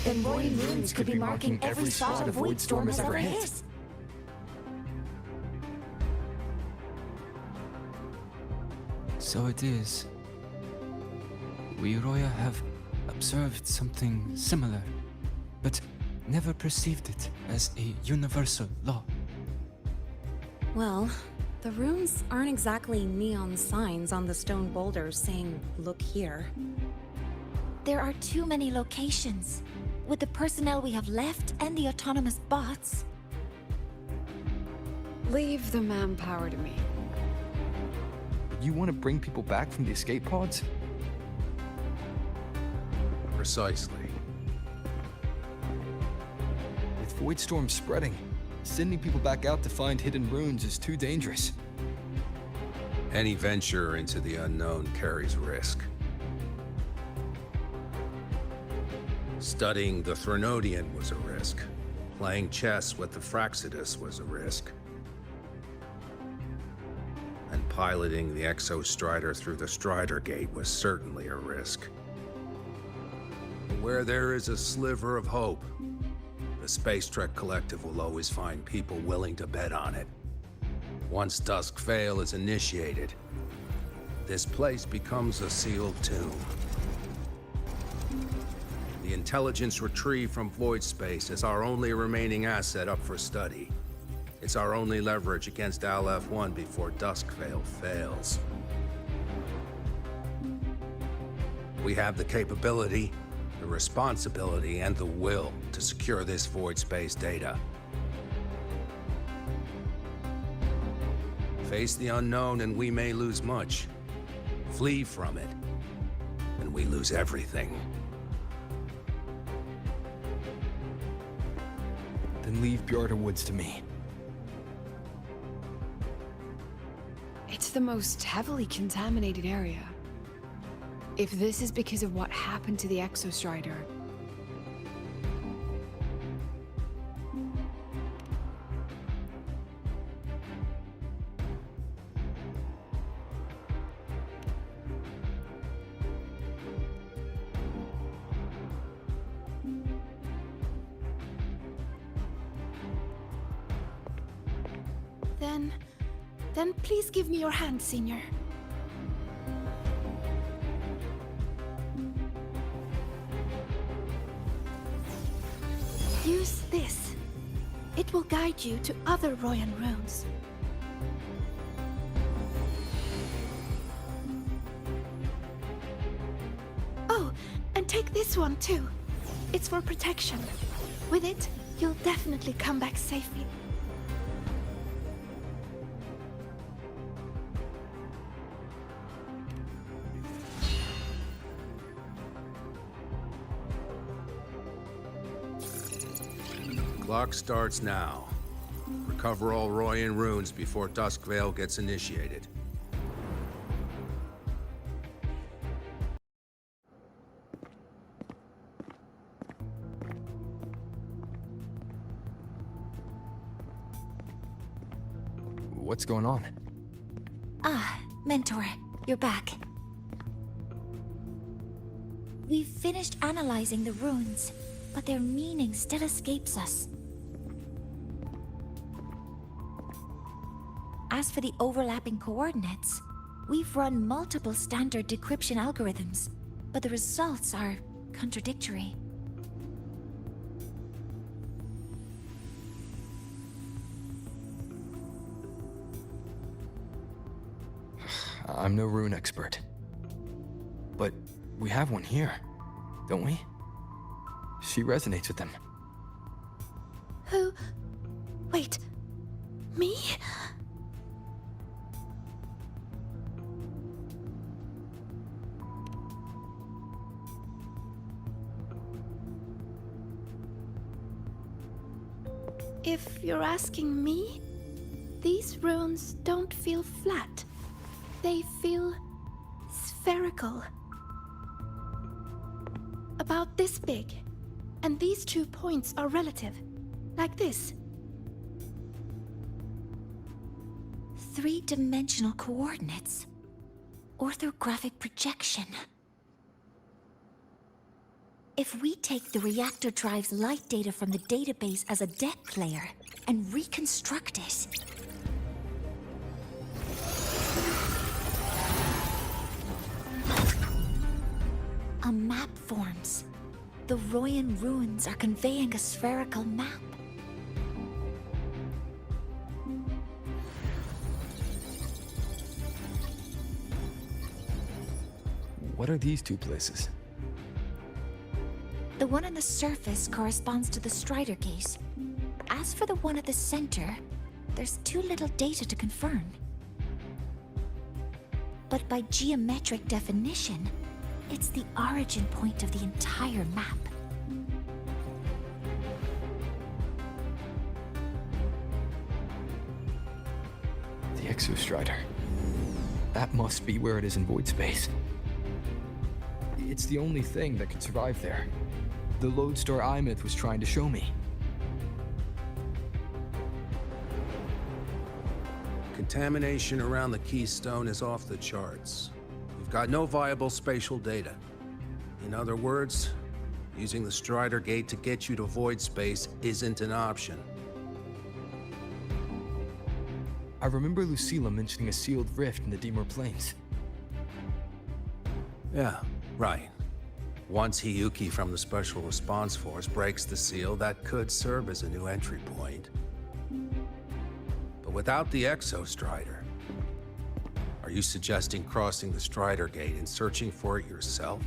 then Royan runes could be marking every spot a Void Storm has ever hit. So it is. We Roya have observed something similar, but never perceived it as a universal law. Well, the runes aren't exactly neon signs on the stone boulders saying, "Look here." There are too many locations. With the personnel we have left and the autonomous bots. Leave the manpower to me. You want to bring people back from the escape pods? Precisely. With Void Storm spreading, sending people back out to find hidden runes is too dangerous. Any venture into the unknown carries risk. Studying the Threnodian was a risk. Playing chess with the Fraxidus was a risk. And piloting the Exostrider through the Strider Gate was certainly a risk. Where there is a sliver of hope, the Space Trek Collective will always find people willing to bet on it. Once Dusk Vale is initiated, this place becomes a sealed tomb. The intelligence retrieved from void space is our only remaining asset up for study. It's our only leverage against Aleph-1 before Dusk Vale fails. We have the capability, the responsibility, and the will to secure this void space data. Face the unknown and we may lose much. Flee from it, and we lose everything. Then leave Bjorterwoods to me. It's the most heavily contaminated area. If this is because of what happened to the Exostrider, Then please give me your hand, Senior. Use this. It will guide you to other Royan runes. Oh, and Take this one too. It's for protection. With it, you'll definitely come back safely. Clock starts now. Recover all Royan runes before Duskvale gets initiated. What's going on? Ah, Mentor, you're back. We've finished analyzing the runes, but their meaning still escapes us. As for the overlapping coordinates, we've run multiple standard decryption algorithms, but the results are contradictory. I'm no rune expert. But we have one here, don't we? She resonates with them. Who? Wait. Me? If you're asking me, these runes don't feel flat. They feel spherical. About this big. And these 2 points are relative. Like this. 3-dimensional coordinates. Orthographic projection. If we take the reactor drive's light data from the database as a deck layer and reconstruct it, a map forms. The Royan runes are conveying a spherical map. What are these 2 places? The one on the surface corresponds to the Strider Gate. As for the one at the center, there's too little data to confirm. But by geometric definition, it's the origin point of the entire map. The Exostrider. That must be where it is in void space. It's the only thing that could survive there. The lodestar Aemeath was trying to show me. Contamination around the keystone is off the charts. We've got no viable spatial data. In other words, using the Strider Gate to get you to void space isn't an option. I remember Lucilla mentioning a sealed rift in the Dimur Plains. Yeah, right. Once Hiyuki from the Special Response Force breaks the seal, that could serve as a new entry point. But without the Exostrider, are you suggesting crossing the Strider Gate and searching for it yourself?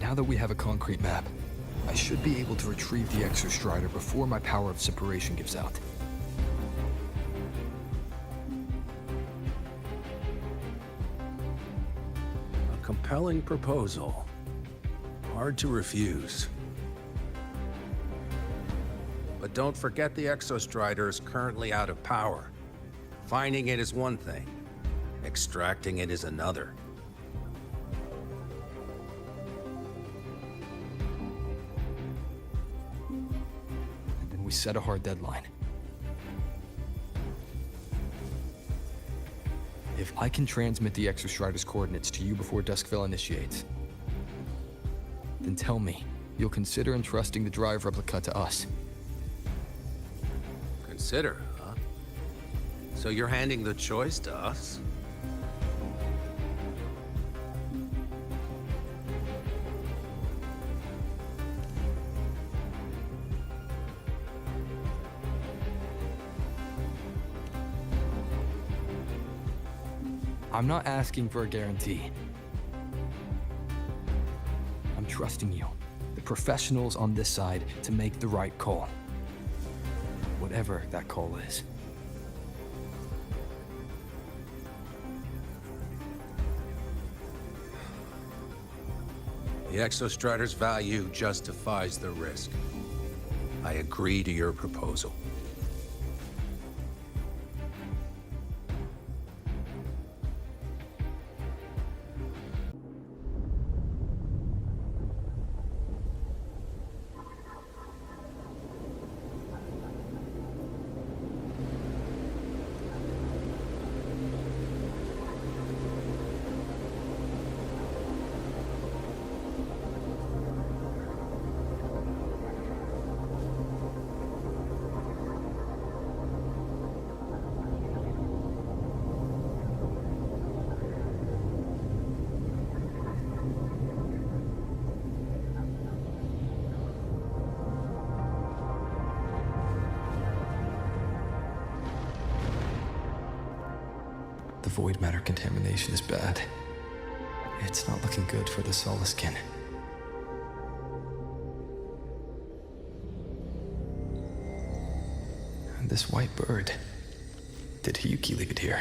Now that we have a concrete map, I should be able to retrieve the Exostrider before my power of separation gives out. A compelling proposal. Hard to refuse. But don't forget the Exostrider is currently out of power. Finding it is one thing. Extracting it is another. And then we set a hard deadline. If I can transmit the Exostrider's coordinates to you before Duskvale initiates, then tell me you'll consider entrusting the drive replica to us. Consider, huh? So you're handing the choice to us? I'm not asking for a guarantee. I'm trusting you, the professionals on this side, to make the right call. Whatever that call is. The Exostrider's value justifies the risk. I agree to your proposal. The void matter contamination is bad. It's not looking good for the Soliskin. And this white bird. Did Hiyuki leave it here?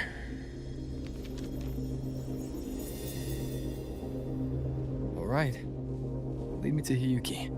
All right. Lead me to Hiyuki.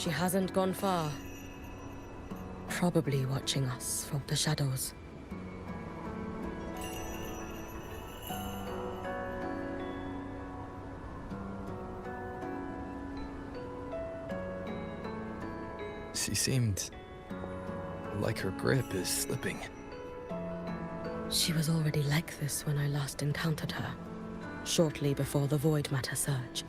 She hasn't gone far. Probably watching us from the shadows. She seemed like her grip is slipping. She was already like this when I last encountered her, shortly before the void matter surge.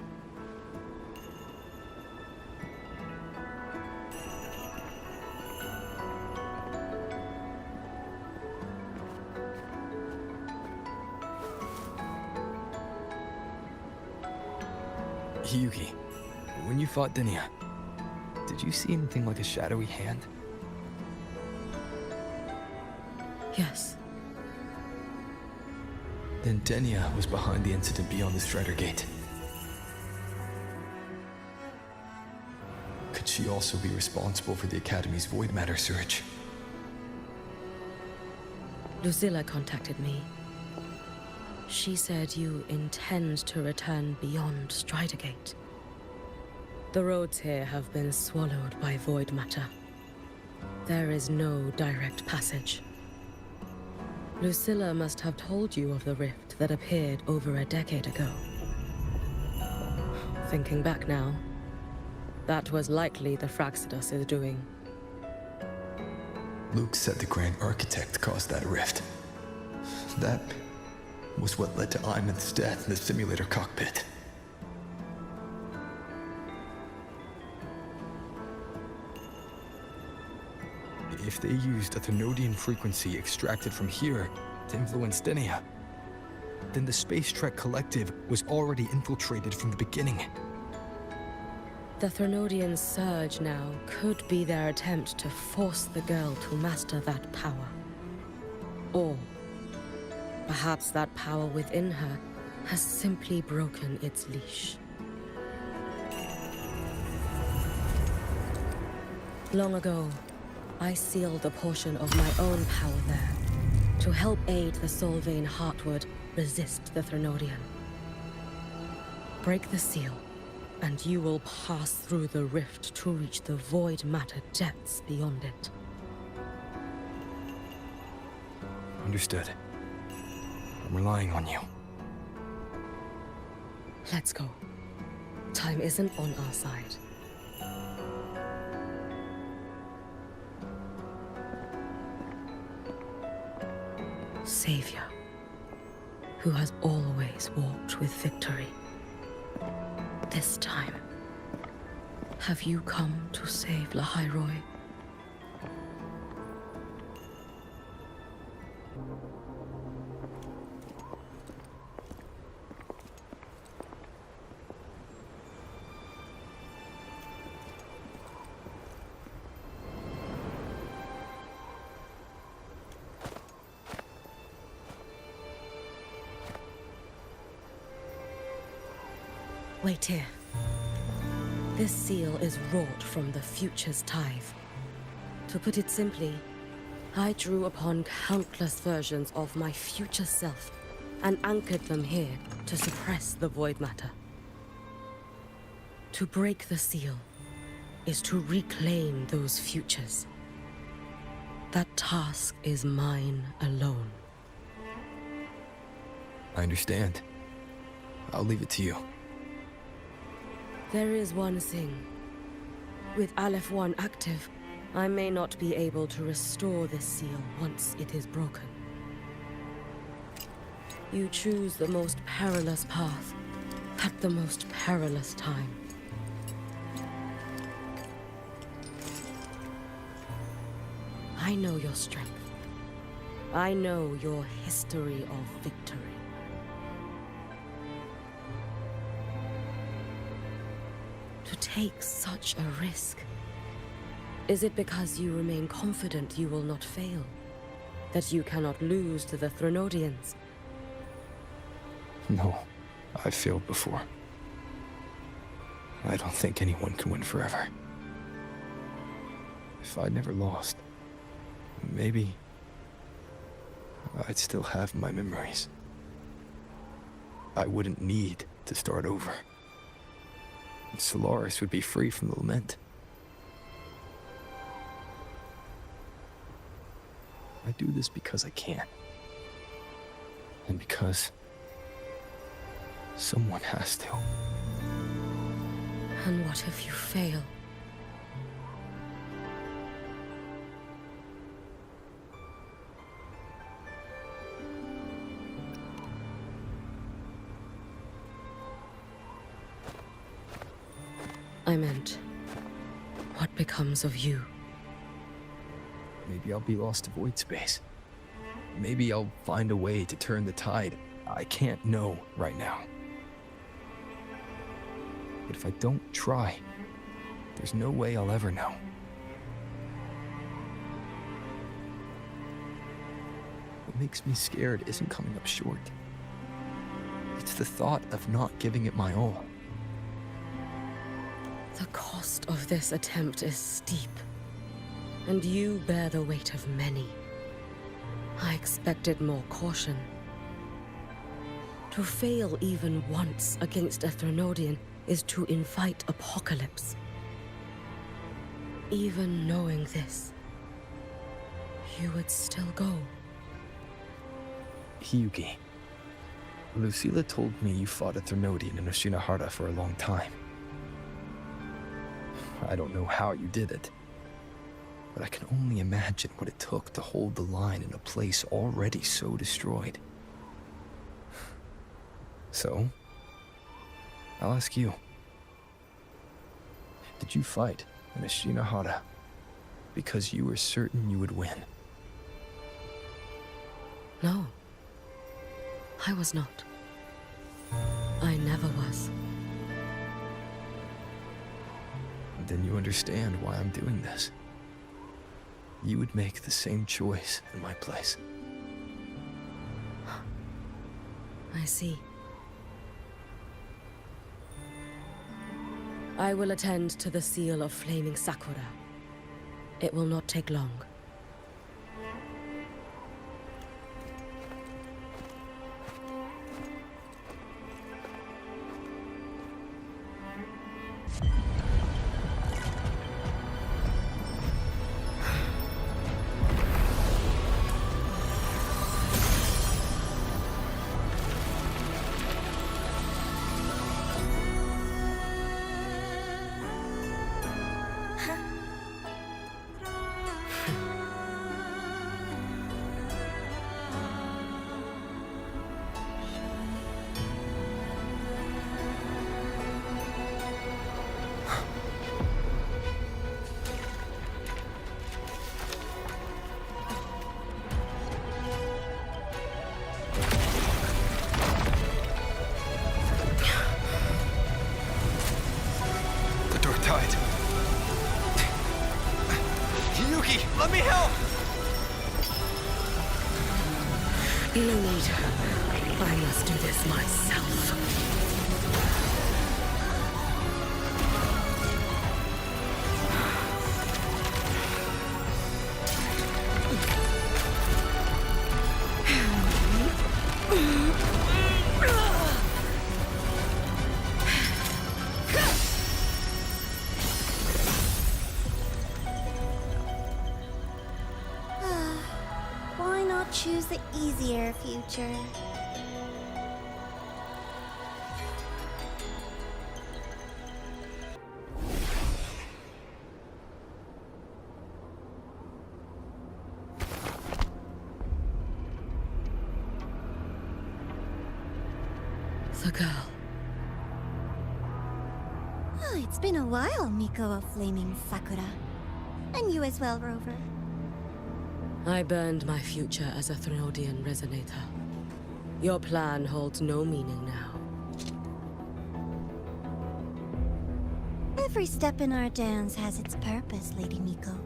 Hiyuki, when you fought Denia, did you see anything like a shadowy hand? Yes. Then Denia was behind the incident beyond the Strider Gate. Could she also be responsible for the Academy's void matter surge? Lucilla contacted me. She said you intend to return beyond Strider Gate. The roads here have been swallowed by void matter. There is no direct passage. Lucilla must have told you of the rift that appeared over a decade ago. Thinking back now, that was likely the Fraxidus' doing. Luke said the Grand Architect caused that rift. That was what led to Aemeath's death in the simulator cockpit. If they used a Thenodian frequency extracted from here to influence Denia, then the Space Trek Collective was already infiltrated from the beginning. The Thenodian surge now could be their attempt to force the girl to master that power. Or perhaps that power within her has simply broken its leash. Long ago, I sealed a portion of my own power there to help aid the Solvane Heartwood resist the Threnodian. Break the seal, and you will pass through the rift to reach the void matter depths beyond it. Understood. I'm relying on you. Let's go. Time isn't on our side. Savior, who has always walked with victory. This time, have you come to save Lahairoi? Wait here. This seal is wrought from the future's tithe. To put it simply, I drew upon countless versions of my future self and anchored them here to suppress the void matter. To break the seal is to reclaim those futures. That task is mine alone. I understand. I'll leave it to you. There is one thing. With Aleph 1 active, I may not be able to restore this seal once it is broken. You choose the most perilous path at the most perilous time. I know your strength. I know your history of victory. To take such a risk? Is it because you remain confident you will not fail? That you cannot lose to the Threnodians? No, I've failed before. I don't think anyone can win forever. If I'd never lost, maybe I'd still have my memories. I wouldn't need to start over. Solaris would be free from the lament. I do this because I can. And because someone has to. And what if you fail? I meant, what becomes of you? Maybe I'll be lost to void space. Maybe I'll find a way to turn the tide. I can't know right now. But if I don't try, there's no way I'll ever know. What makes me scared isn't coming up short. It's the thought of not giving it my all. The cost of this attempt is steep, and you bear the weight of many. I expected more caution. To fail even once against a Threnodian is to invite apocalypse. Even knowing this, you would still go. Hiyuki, Lucilla told me you fought a Threnodian in Oshinahara for a long time. I don't know how you did it, but I can only imagine what it took to hold the line in a place already so destroyed. So, I'll ask you. Did you fight in Oshinahara because you were certain you would win? No, I was not. I never was. Then you understand why I'm doing this. You would make the same choice in my place. I see. I will attend to the seal of flaming Sakura. It will not take long. Hiyuki, let me help! No need. I must do this myself. Why not choose the easier future? The girl. Oh, it's been a while, Miko of Flaming Sakura. And you as well, Rover. I burned my future as a Threnodian resonator. Your plan holds no meaning now. Every step in our dance has its purpose, Lady Miko.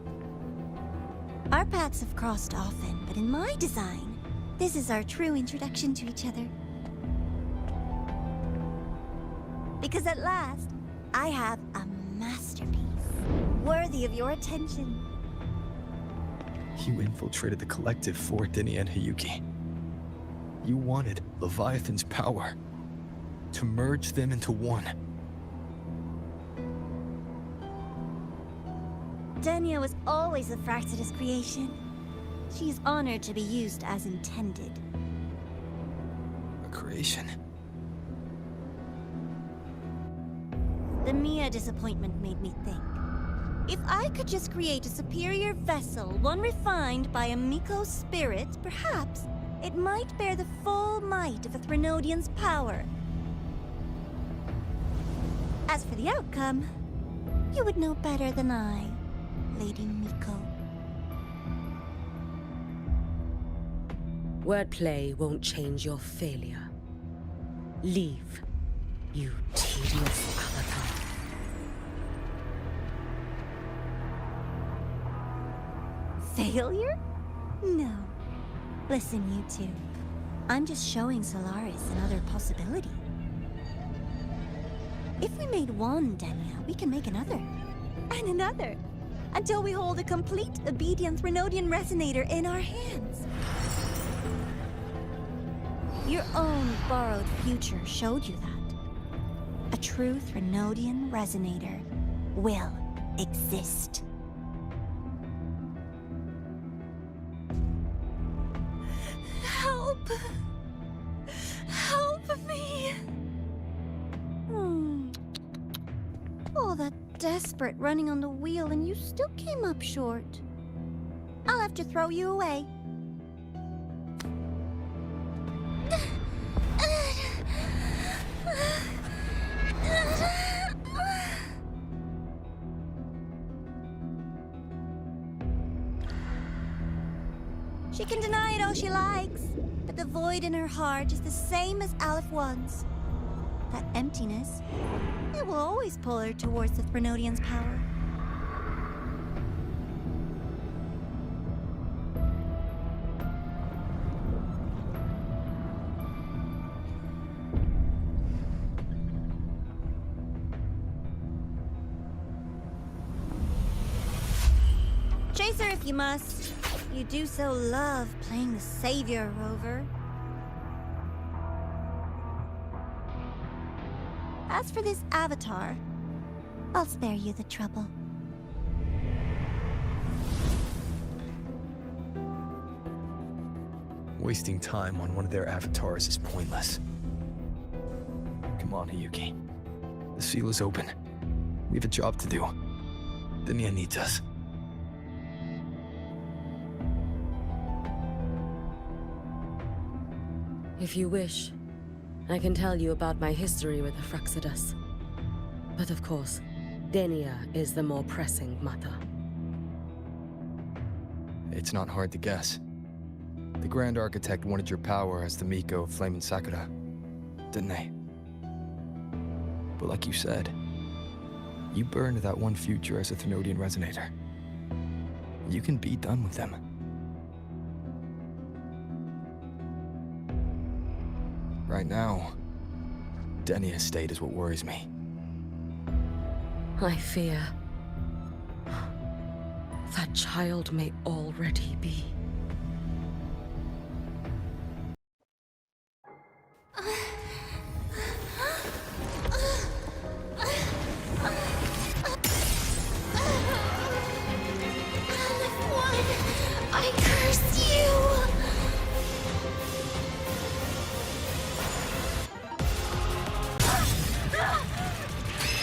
Our paths have crossed often, but in my design, this is our true introduction to each other. Because at last, I have a masterpiece, worthy of your attention. You infiltrated the collective for Denia and Hiyuki. You wanted Leviathan's power, to merge them into one. Denia was always a Fractidus creation. She is honored to be used as intended. A creation? The Mia disappointment made me think. If I could just create a superior vessel, one refined by a Miko's spirit, perhaps it might bear the full might of a Threnodian's power. As for the outcome, you would know better than I, Lady Miko. Wordplay won't change your failure. Leave, you tedious avatar. Failure? No. Listen, you two. I'm just showing Solaris another possibility. If we made one Denia, we can make another. And another. Until we hold a complete obedient Threnodian resonator in our hands. Your own borrowed future showed you that. A true Threnodian resonator will exist. Help! Help me! All that desperate running on the wheel and you still came up short. I'll have to throw you away. She can deny it all she likes, but the void in her heart is the same as Aleph One's. That emptiness, it will always pull her towards the Threnodian's power. if you must. You do so love playing the savior, Rover. As for this avatar, I'll spare you the trouble. Wasting time on one of their avatars is pointless. Come on, Hiyuki. The seal is open. We have a job to do. Denia needs us. If you wish, I can tell you about my history with the Fraxidus. But of course, Denia is the more pressing matter. It's not hard to guess. The Grand Architect wanted your power as the Miko of Flame and Sakura, didn't they? But like you said, you burned that one future as a Thenodian Resonator. You can be done with them. Right now, Denia's state is what worries me. I fear that child may already be. I curse you!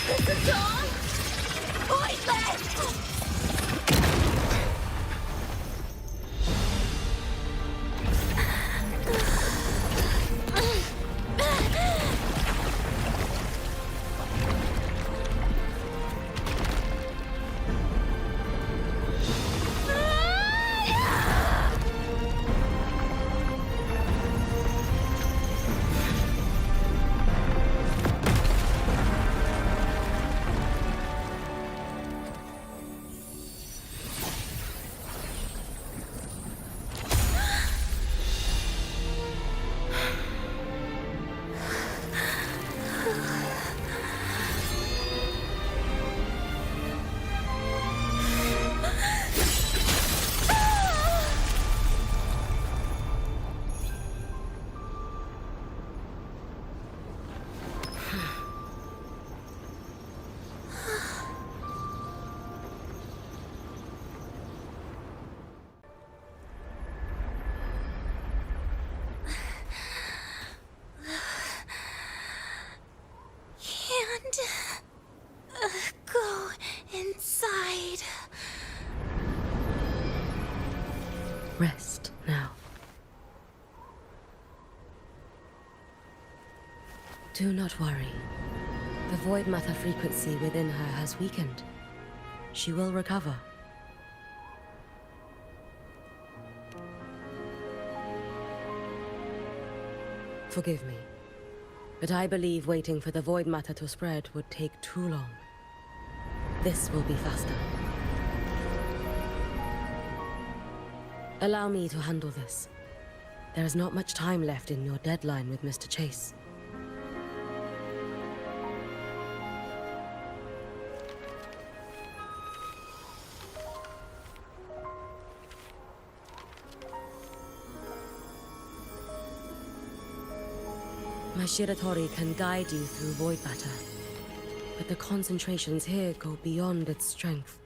This is all pointless! Go inside. Rest now. Do not worry. The void matter frequency within her has weakened. She will recover. Forgive me, but I believe waiting for the void matter to spread would take too long. This will be faster. Allow me to handle this. There is not much time left in your deadline with Mr. Chase. My Shiratori can guide you through void matter, but the concentrations here go beyond its strength.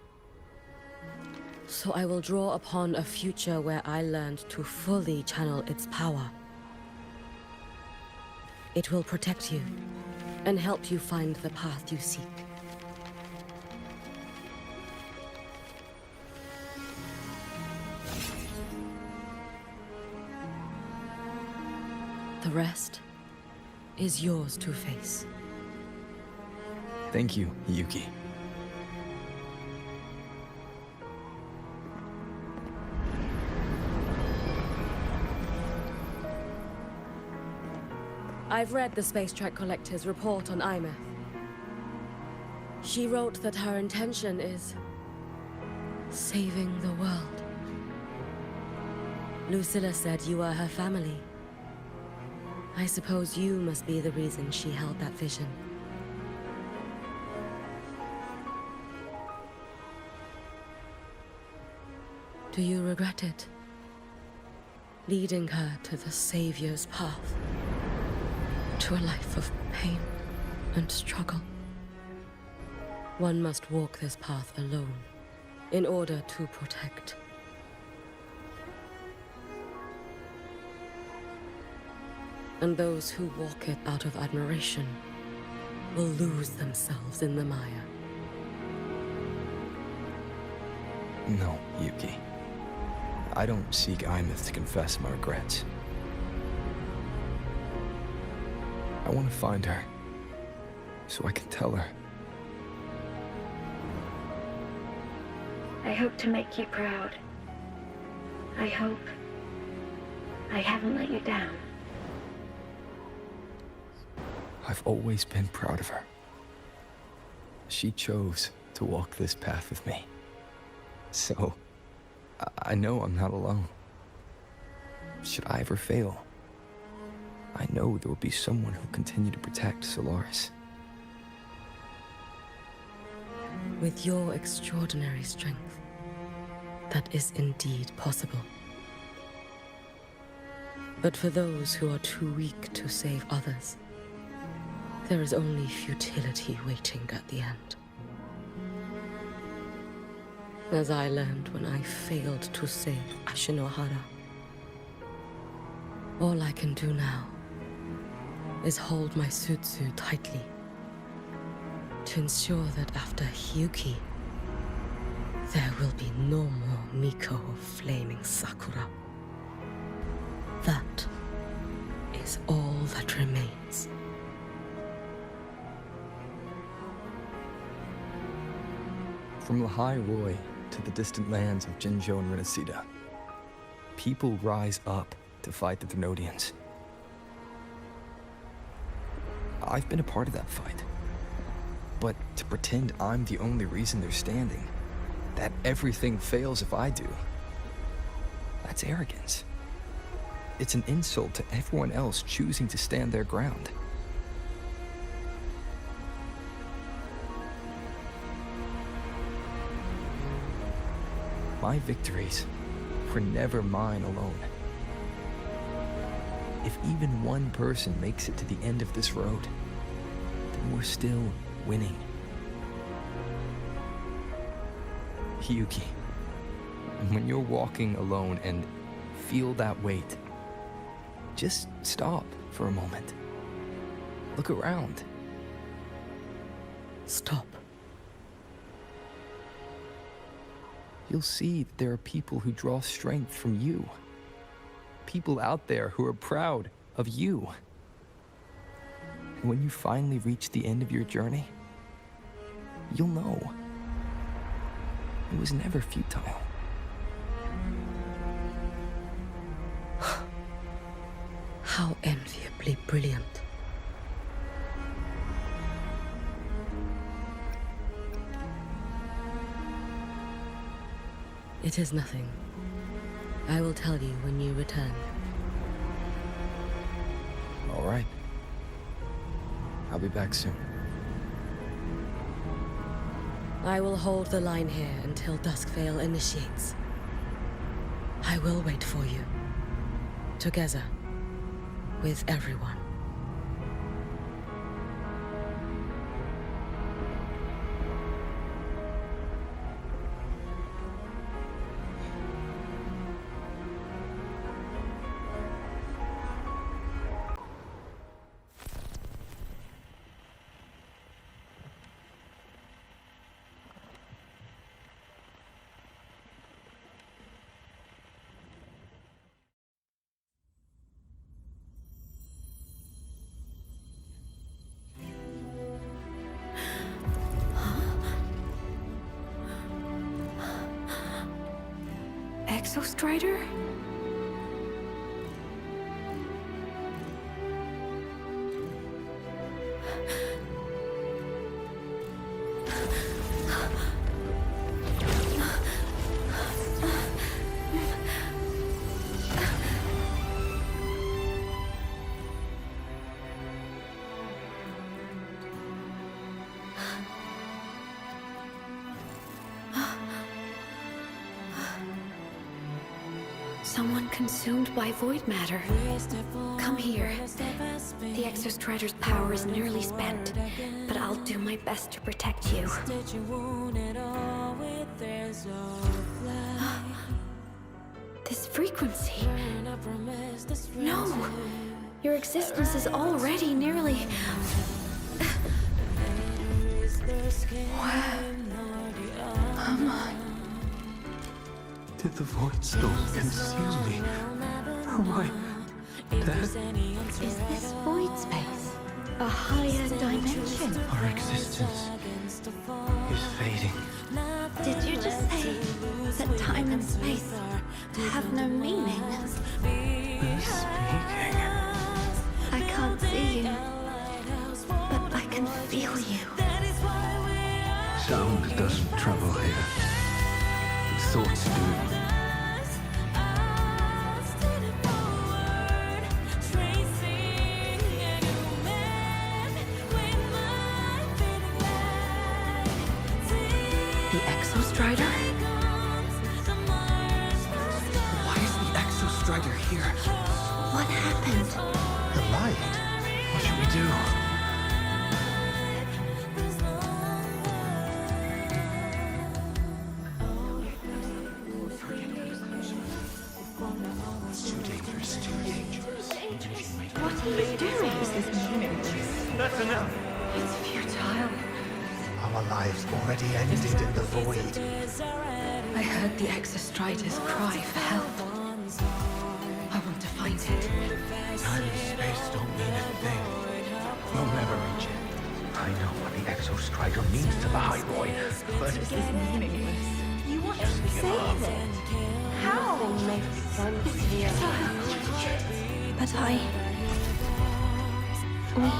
So I will draw upon a future where I learned to fully channel its power. It will protect you and help you find the path you seek. The rest is yours to face. Thank you, Hiyuki. I've read the Space Track Collector's report on Aemeath. She wrote that her intention is saving the world. Lucilla said you are her family. I suppose you must be the reason she held that vision. Do you regret it? Leading her to the Savior's path, to a life of pain and struggle. One must walk this path alone in order to protect. And those who walk it out of admiration will lose themselves in the mire. No, Yuki. I don't seek Aemeath to confess my regrets. I want to find her, so I can tell her. I hope to make you proud. I hope I haven't let you down. I've always been proud of her. She chose to walk this path with me. So, I know I'm not alone. Should I ever fail, I know there will be someone who'll continue to protect Solaris. With your extraordinary strength, that is indeed possible. But for those who are too weak to save others, there is only futility waiting at the end. As I learned when I failed to save Ashinohara. All I can do now is hold my Sutsu tightly to ensure that after Hiyuki, there will be no more Miko of flaming Sakura. That is all that remains. From Lehigh Roy to the distant lands of Jinzhou and Rinasida, people rise up to fight the Thermodians. I've been a part of that fight. But to pretend I'm the only reason they're standing, that everything fails if I do, that's arrogance. It's an insult to everyone else choosing to stand their ground. My victories were never mine alone. If even one person makes it to the end of this road, then we're still winning. Hiyuki, when you're walking alone and feel that weight, just stop for a moment. Look around. Stop. You'll see that there are people who draw strength from you. People out there who are proud of you. And when you finally reach the end of your journey, you'll know it was never futile. How enviably brilliant. It is nothing. I will tell you when you return. All right. I'll be back soon. I will hold the line here until Duskvale initiates. I will wait for you. Together. With everyone. Exostrider? Someone consumed by void matter. Come here. The Exostrider's power is nearly spent, but I'll do my best to protect you. This frequency. No! Your existence is already nearly... Where am I? Did the Void Storm consume me? Am I dead? Is this void space a higher dimension? Our existence is fading. Did you just say that time and space have no meaning? Who's speaking? I can't see you, but I can feel you. Sound doesn't travel here. Thoughts do. The Exostrider? Why is the Exostrider here? What happened? The light. What should we do? What are you doing? This is meaningless. That's enough. It's futile. Our lives already ended in the void. I heard the Exostrider's cry for help. I want to find it. Time and space don't mean a thing. You'll never reach it. I know what the Exostrider means to the High Roy, but This is meaningless. You want to give save up. it? How? It's futile. But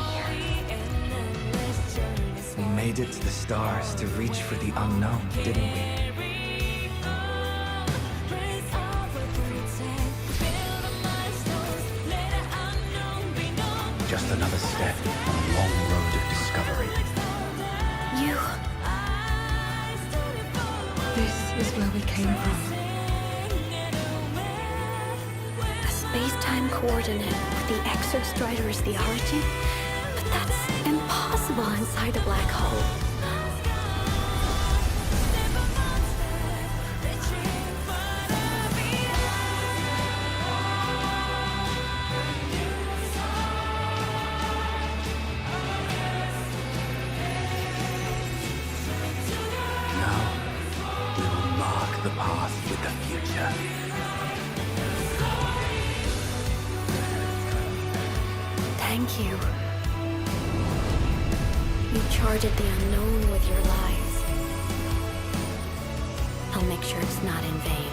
we made it to the stars to reach for the unknown, didn't we? Just another step on a long road of discovery. You... This is where we came from. A space-time coordinate with the Exostrider as the origin? But that's impossible inside a black hole. The path with the future. Thank you. You charted the unknown with your lives. I'll make sure it's not in vain.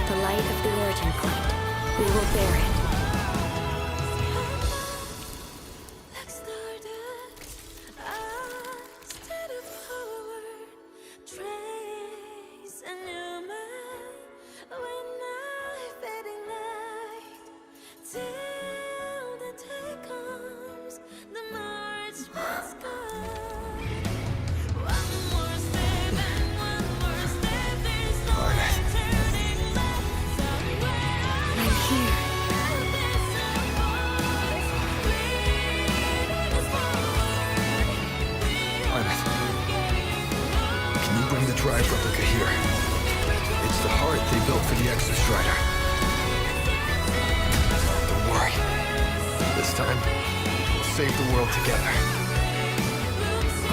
The light of the origin point. We will bear it. Drive replica here. It's the heart they built for the Exostrider. Don't worry. This time, we'll save the world together.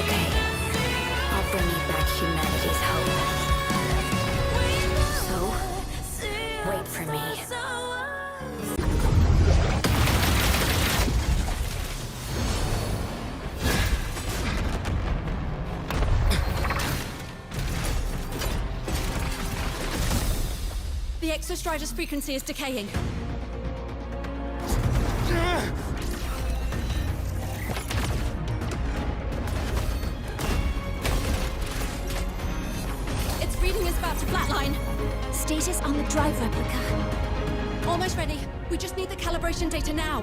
Okay. I'll bring you back humanity's hope. So, wait for me. The Exostrider's frequency is decaying. Its reading is about to flatline. Status on the drive replica. Almost ready. We just need the calibration data now.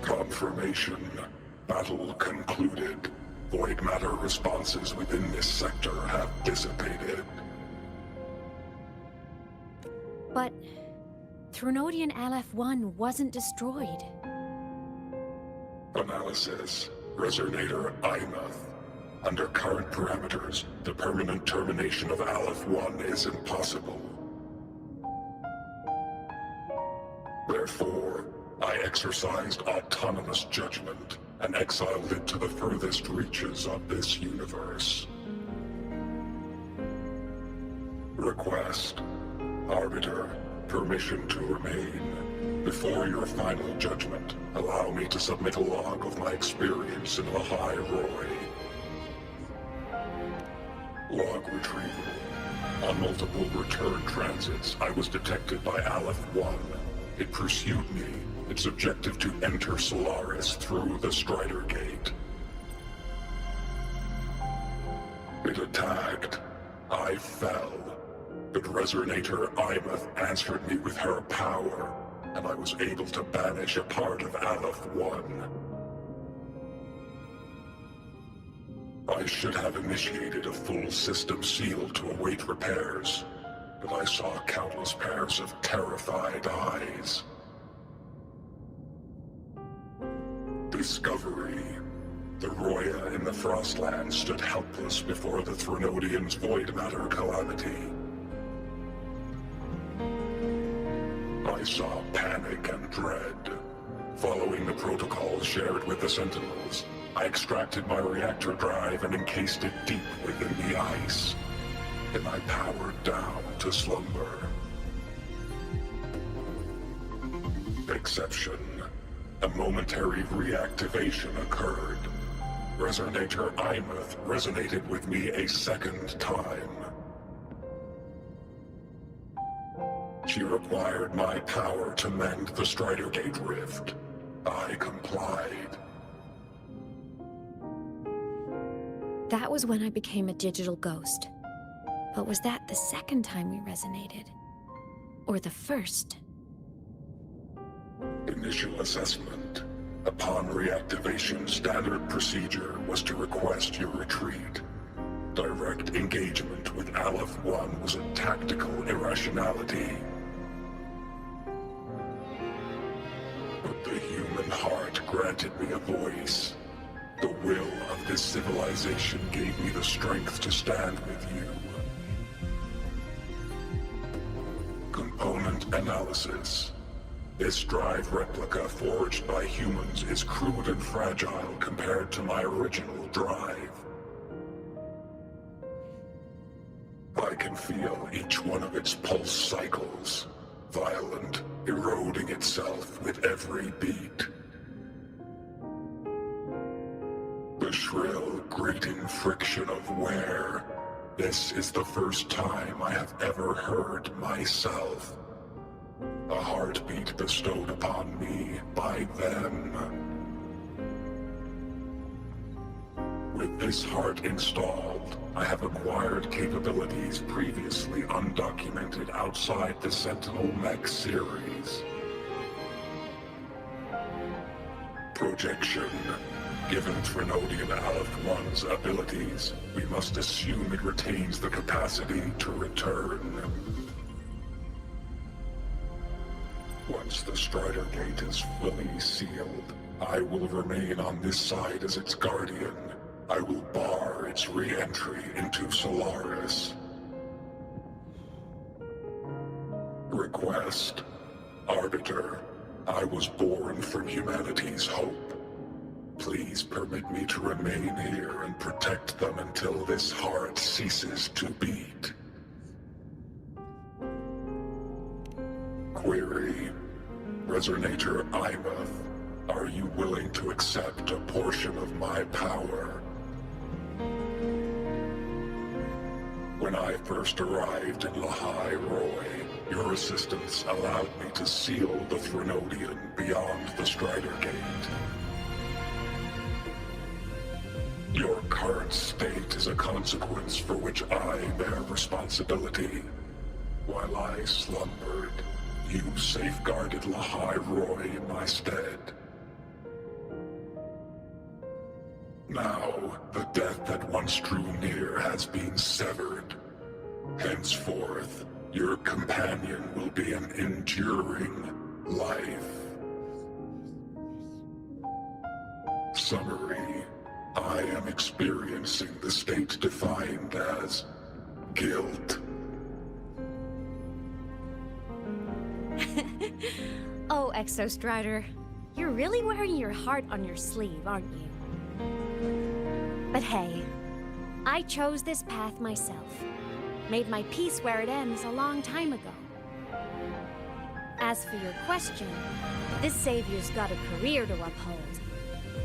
Confirmation. Battle concluded. Void matter responses within this sector have dissipated. But Threnodian LF-1 wasn't destroyed. Analysis. Resonator Aemeath. Under current parameters, the permanent termination of Aleph-1 is impossible. Therefore, I exercised autonomous judgment and exiled it to the furthest reaches of this universe. Request. Arbiter, permission to remain. Before your final judgment, allow me to submit a log of my experience in the High Roy. Log retrieval. On multiple return transits, I was detected by Aleph-1. It pursued me, its objective to enter Solaris through the Strider Gate. It attacked. I fell. But Resonator Aemeath answered me with her power, and I was able to banish a part of Aleph-1. I should have initiated a full system seal to await repairs, but I saw countless pairs of terrified eyes. Discovery. The Roya in the Frostland stood helpless before the Threnodians' void matter calamity. I saw panic and dread. Following the protocols shared with the Sentinels, I extracted my reactor drive and encased it deep within the ice. Then I powered down to slumber. Exception. A momentary reactivation occurred. Resonator Aemeath resonated with me a second time. She required my power to mend the Strider Gate rift. I complied. That was when I became a digital ghost. But was that the second time we resonated? Or the first? Initial assessment. Upon reactivation, standard procedure was to request your retreat. Direct engagement with Aleph-1 was a tactical irrationality. But the human heart granted me a voice. The will of this civilization gave me the strength to stand with you. Component analysis. This drive replica forged by humans is crude and fragile compared to my original drive. I can feel each one of its pulse cycles, violent, eroding itself with every beat. The shrill, grating friction of wear. This is the first time I have ever heard myself. A heartbeat bestowed upon me by them. With this heart installed, I have acquired capabilities previously undocumented outside the Sentinel Mech series. Projection. Given Trinodian Aleph-1's abilities, we must assume it retains the capacity to return. Once the Strider Gate is fully sealed, I will remain on this side as its guardian. I will bar its re-entry into Solaris. Request. Arbiter, I was born from humanity's hope. Please permit me to remain here and protect them until this heart ceases to beat. Query. Resonator Aemeath, are you willing to accept a portion of my power? When I first arrived in Lahai Roy, your assistance allowed me to seal the Threnodian beyond the Strider Gate. Your current state is a consequence for which I bear responsibility. While I slumbered, you safeguarded Lahai Roy in my stead. Now, the death that once drew near has been severed. Henceforth, your companion will be an enduring life. Summary. I am experiencing the state defined as guilt. Oh, Exostrider, you're really wearing your heart on your sleeve, aren't you? But hey, I chose this path myself. Made my peace where it ends a long time ago. As for your question, this savior's got a career to uphold.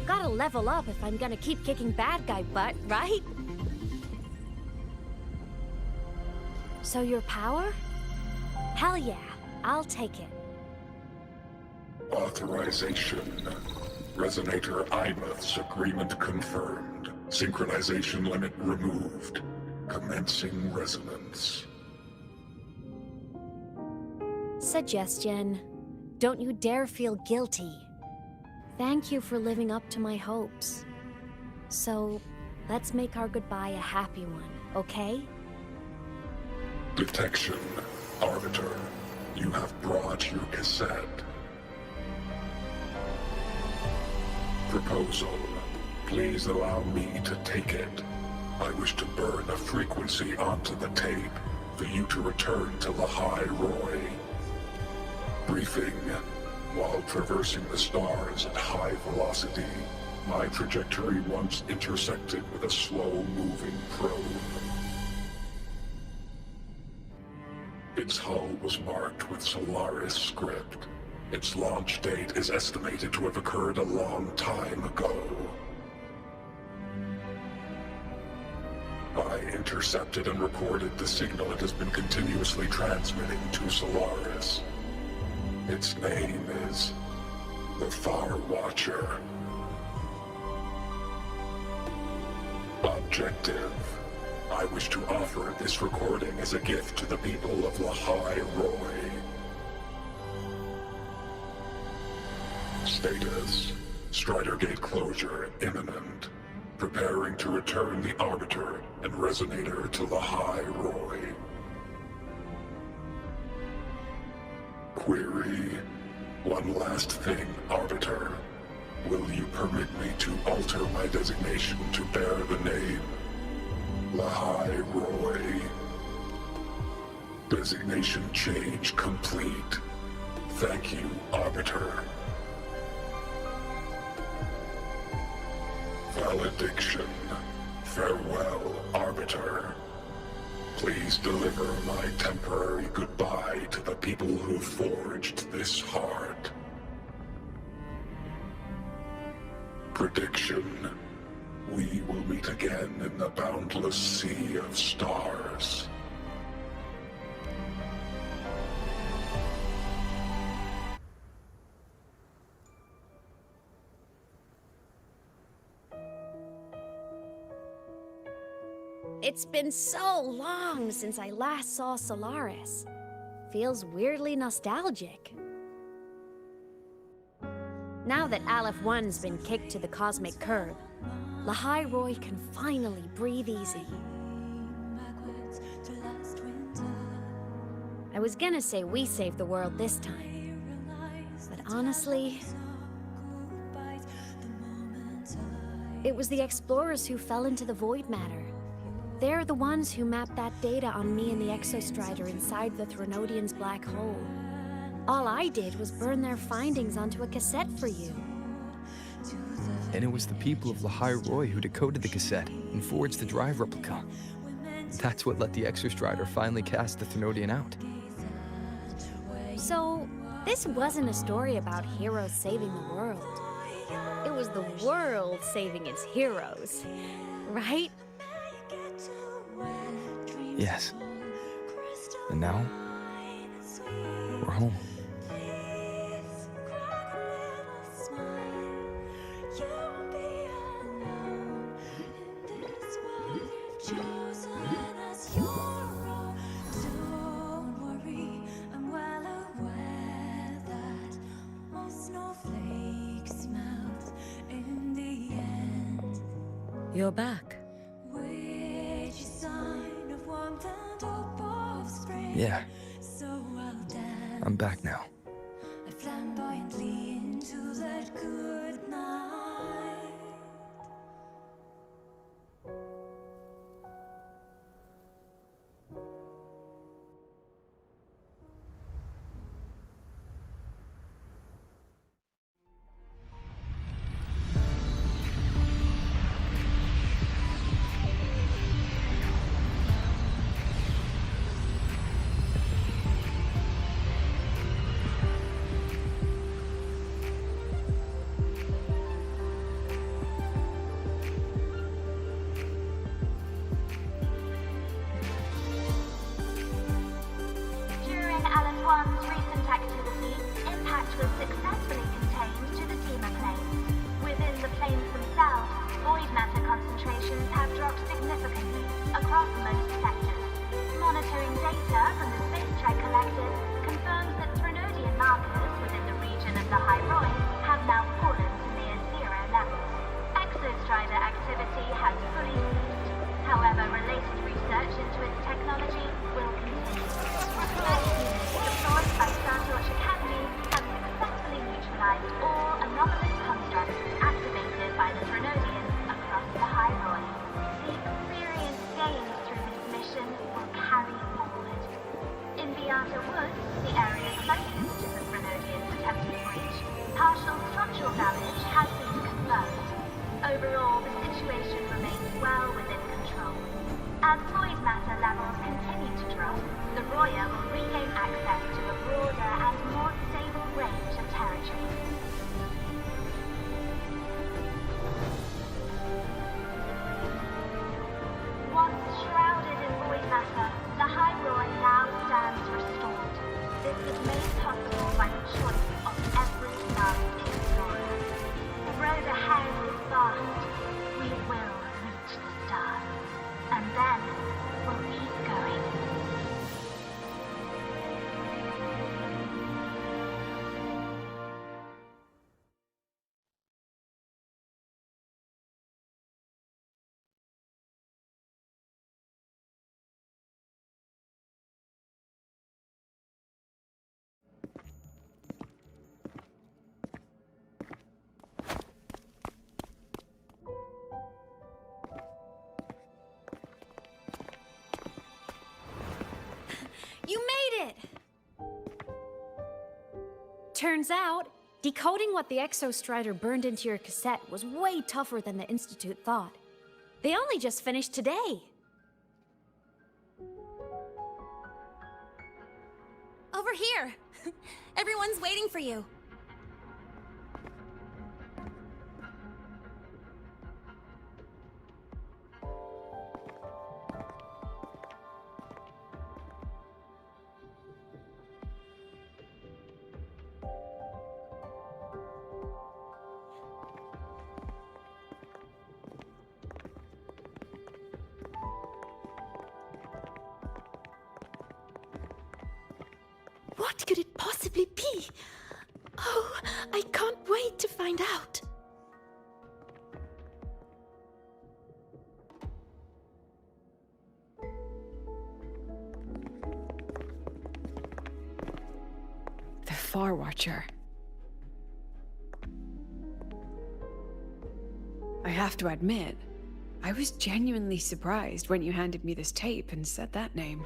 Gotta level up if I'm gonna keep kicking bad guy butt, right? So your power? Hell yeah, I'll take it. Authorization. Resonator Aemeath's agreement confirmed. Synchronization limit removed. Commencing resonance. Suggestion. Don't you dare feel guilty. Thank you for living up to my hopes. So, let's make our goodbye a happy one, okay? Detection. Arbiter, you have brought your cassette. Proposal. Please allow me to take it. I wish to burn a frequency onto the tape for you to return to Lahai Roy. Briefing. While traversing the stars at high velocity, my trajectory once intersected with a slow-moving probe. Its hull was marked with Solaris script. Its launch date is estimated to have occurred a long time ago. I intercepted and recorded the signal it has been continuously transmitting to Solaris. Its name is the Far Watcher. Objective. I wish to offer this recording as a gift to the people of Lahai Roy. Status. Strider Gate closure imminent. Preparing to return the Arbiter and Resonator to Lahai Roy. Query. One last thing, Arbiter. Will you permit me to alter my designation to bear the name Lahai Roy? Designation change complete. Thank you, Arbiter. Valediction. Farewell, Arbiter. Please deliver my temporary goodbye to the people who forged this heart. Prediction. We will meet again in the boundless sea of stars. It's been so long since I last saw Solaris. Feels weirdly nostalgic. Now that Aleph 1's been kicked to the cosmic curb, Lahai Roy can finally breathe easy. I was gonna say we saved the world this time, but honestly, it was the explorers who fell into the void matter. They're the ones who mapped that data on me and the Exostrider inside the Threnodian's black hole. All I did was burn their findings onto a cassette for you. And it was the people of Lahai Roy who decoded the cassette and forged the drive replica. That's what let the Exostrider finally cast the Threnodian out. So, this wasn't a story about heroes saving the world. It was the world saving its heroes, right? Yes. And now, we're home. You're back. Yeah. I'm back now. We will reach the stars, and then Turns out, decoding what the Exostrider burned into your cassette was way tougher than the Institute thought. They only just finished today. Over here! Everyone's waiting for you. What could it possibly be? Oh, I can't wait to find out. The Far Watcher. I have to admit, I was genuinely surprised when you handed me this tape and said that name.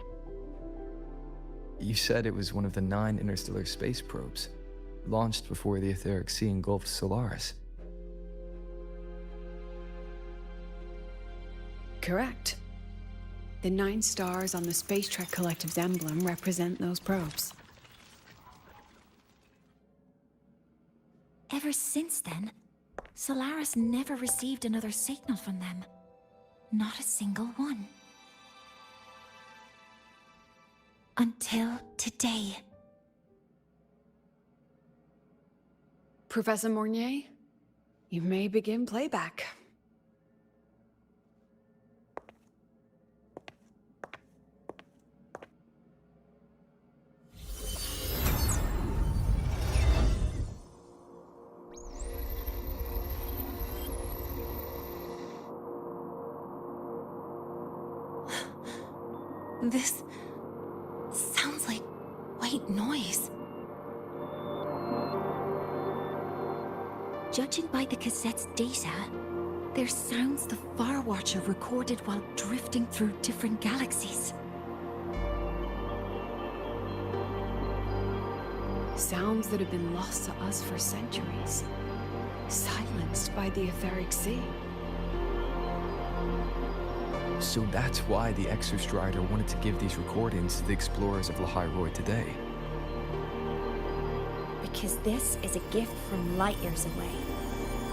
You said it was one of the 9 interstellar space probes, launched before the etheric sea engulfed Solaris. Correct. The 9 stars on the Space Trek Collective's emblem represent those probes. Ever since then, Solaris never received another signal from them. Not a single one. Until today. Professor Mornier, you may begin playback. This sounds like white noise. Judging by the cassette's data, they're sounds the Far Watcher recorded while drifting through different galaxies. Sounds that have been lost to us for centuries. Silenced by the etheric sea. So that's why the Exostrider wanted to give these recordings to the explorers of Lahai today. Because this is a gift from light years away,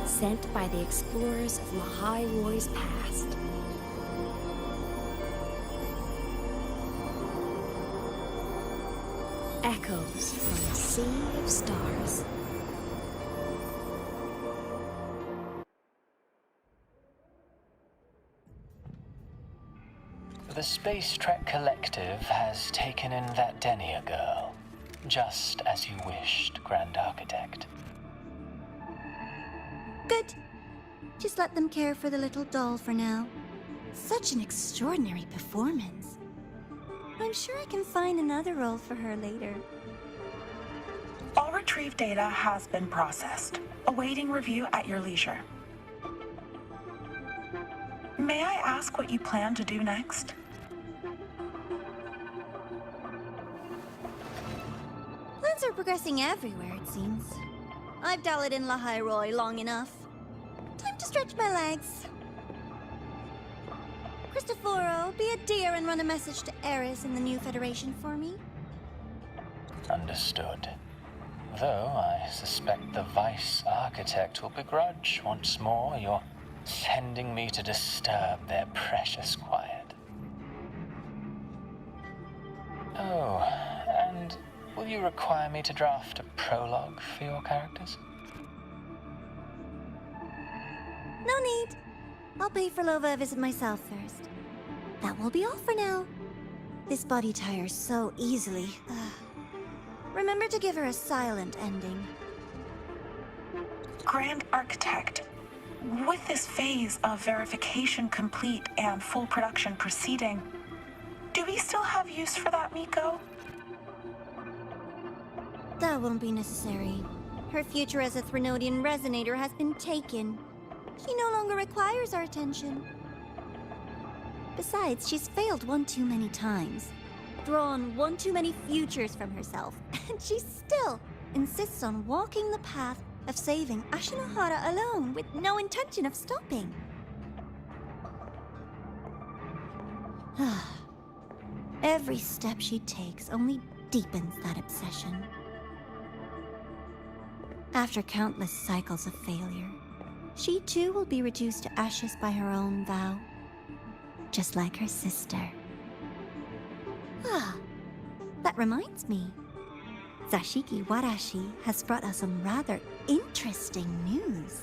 sent by the explorers of Lahai-Roy's past. Echoes from a sea of stars. The Space Trek Collective has taken in that Denia girl, just as you wished, Grand Architect. Good. Just let them care for the little doll for now. Such an extraordinary performance. I'm sure I can find another role for her later. All retrieved data has been processed, awaiting review at your leisure. May I ask what you plan to do next? Plans are progressing everywhere, it seems. I've dallied in Lahai long enough. Time to stretch my legs. Cristoforo, be a dear and run a message to Eris in the new Federation for me. Understood. Though I suspect the Vice Architect will begrudge once more your sending me to disturb their precious quiet. Oh, and will you require me to draft a prologue for your characters? No need. I'll pay for Lova a visit myself first. That will be all for now. This body tires so easily. Remember to give her a silent ending. Grand Architect, with this phase of verification complete and full production proceeding, do we still have use for that Miko? That won't be necessary. Her future as a Threnodian resonator has been taken. She no longer requires our attention. Besides, she's failed one too many times. Drawn one too many futures from herself, and she's still insists on walking the path of saving Ashinohara alone with no intention of stopping. Every step she takes only deepens that obsession. After countless cycles of failure, she too will be reduced to ashes by her own vow, just like her sister. That reminds me. Zashiki Warashi has brought us some rather interesting news.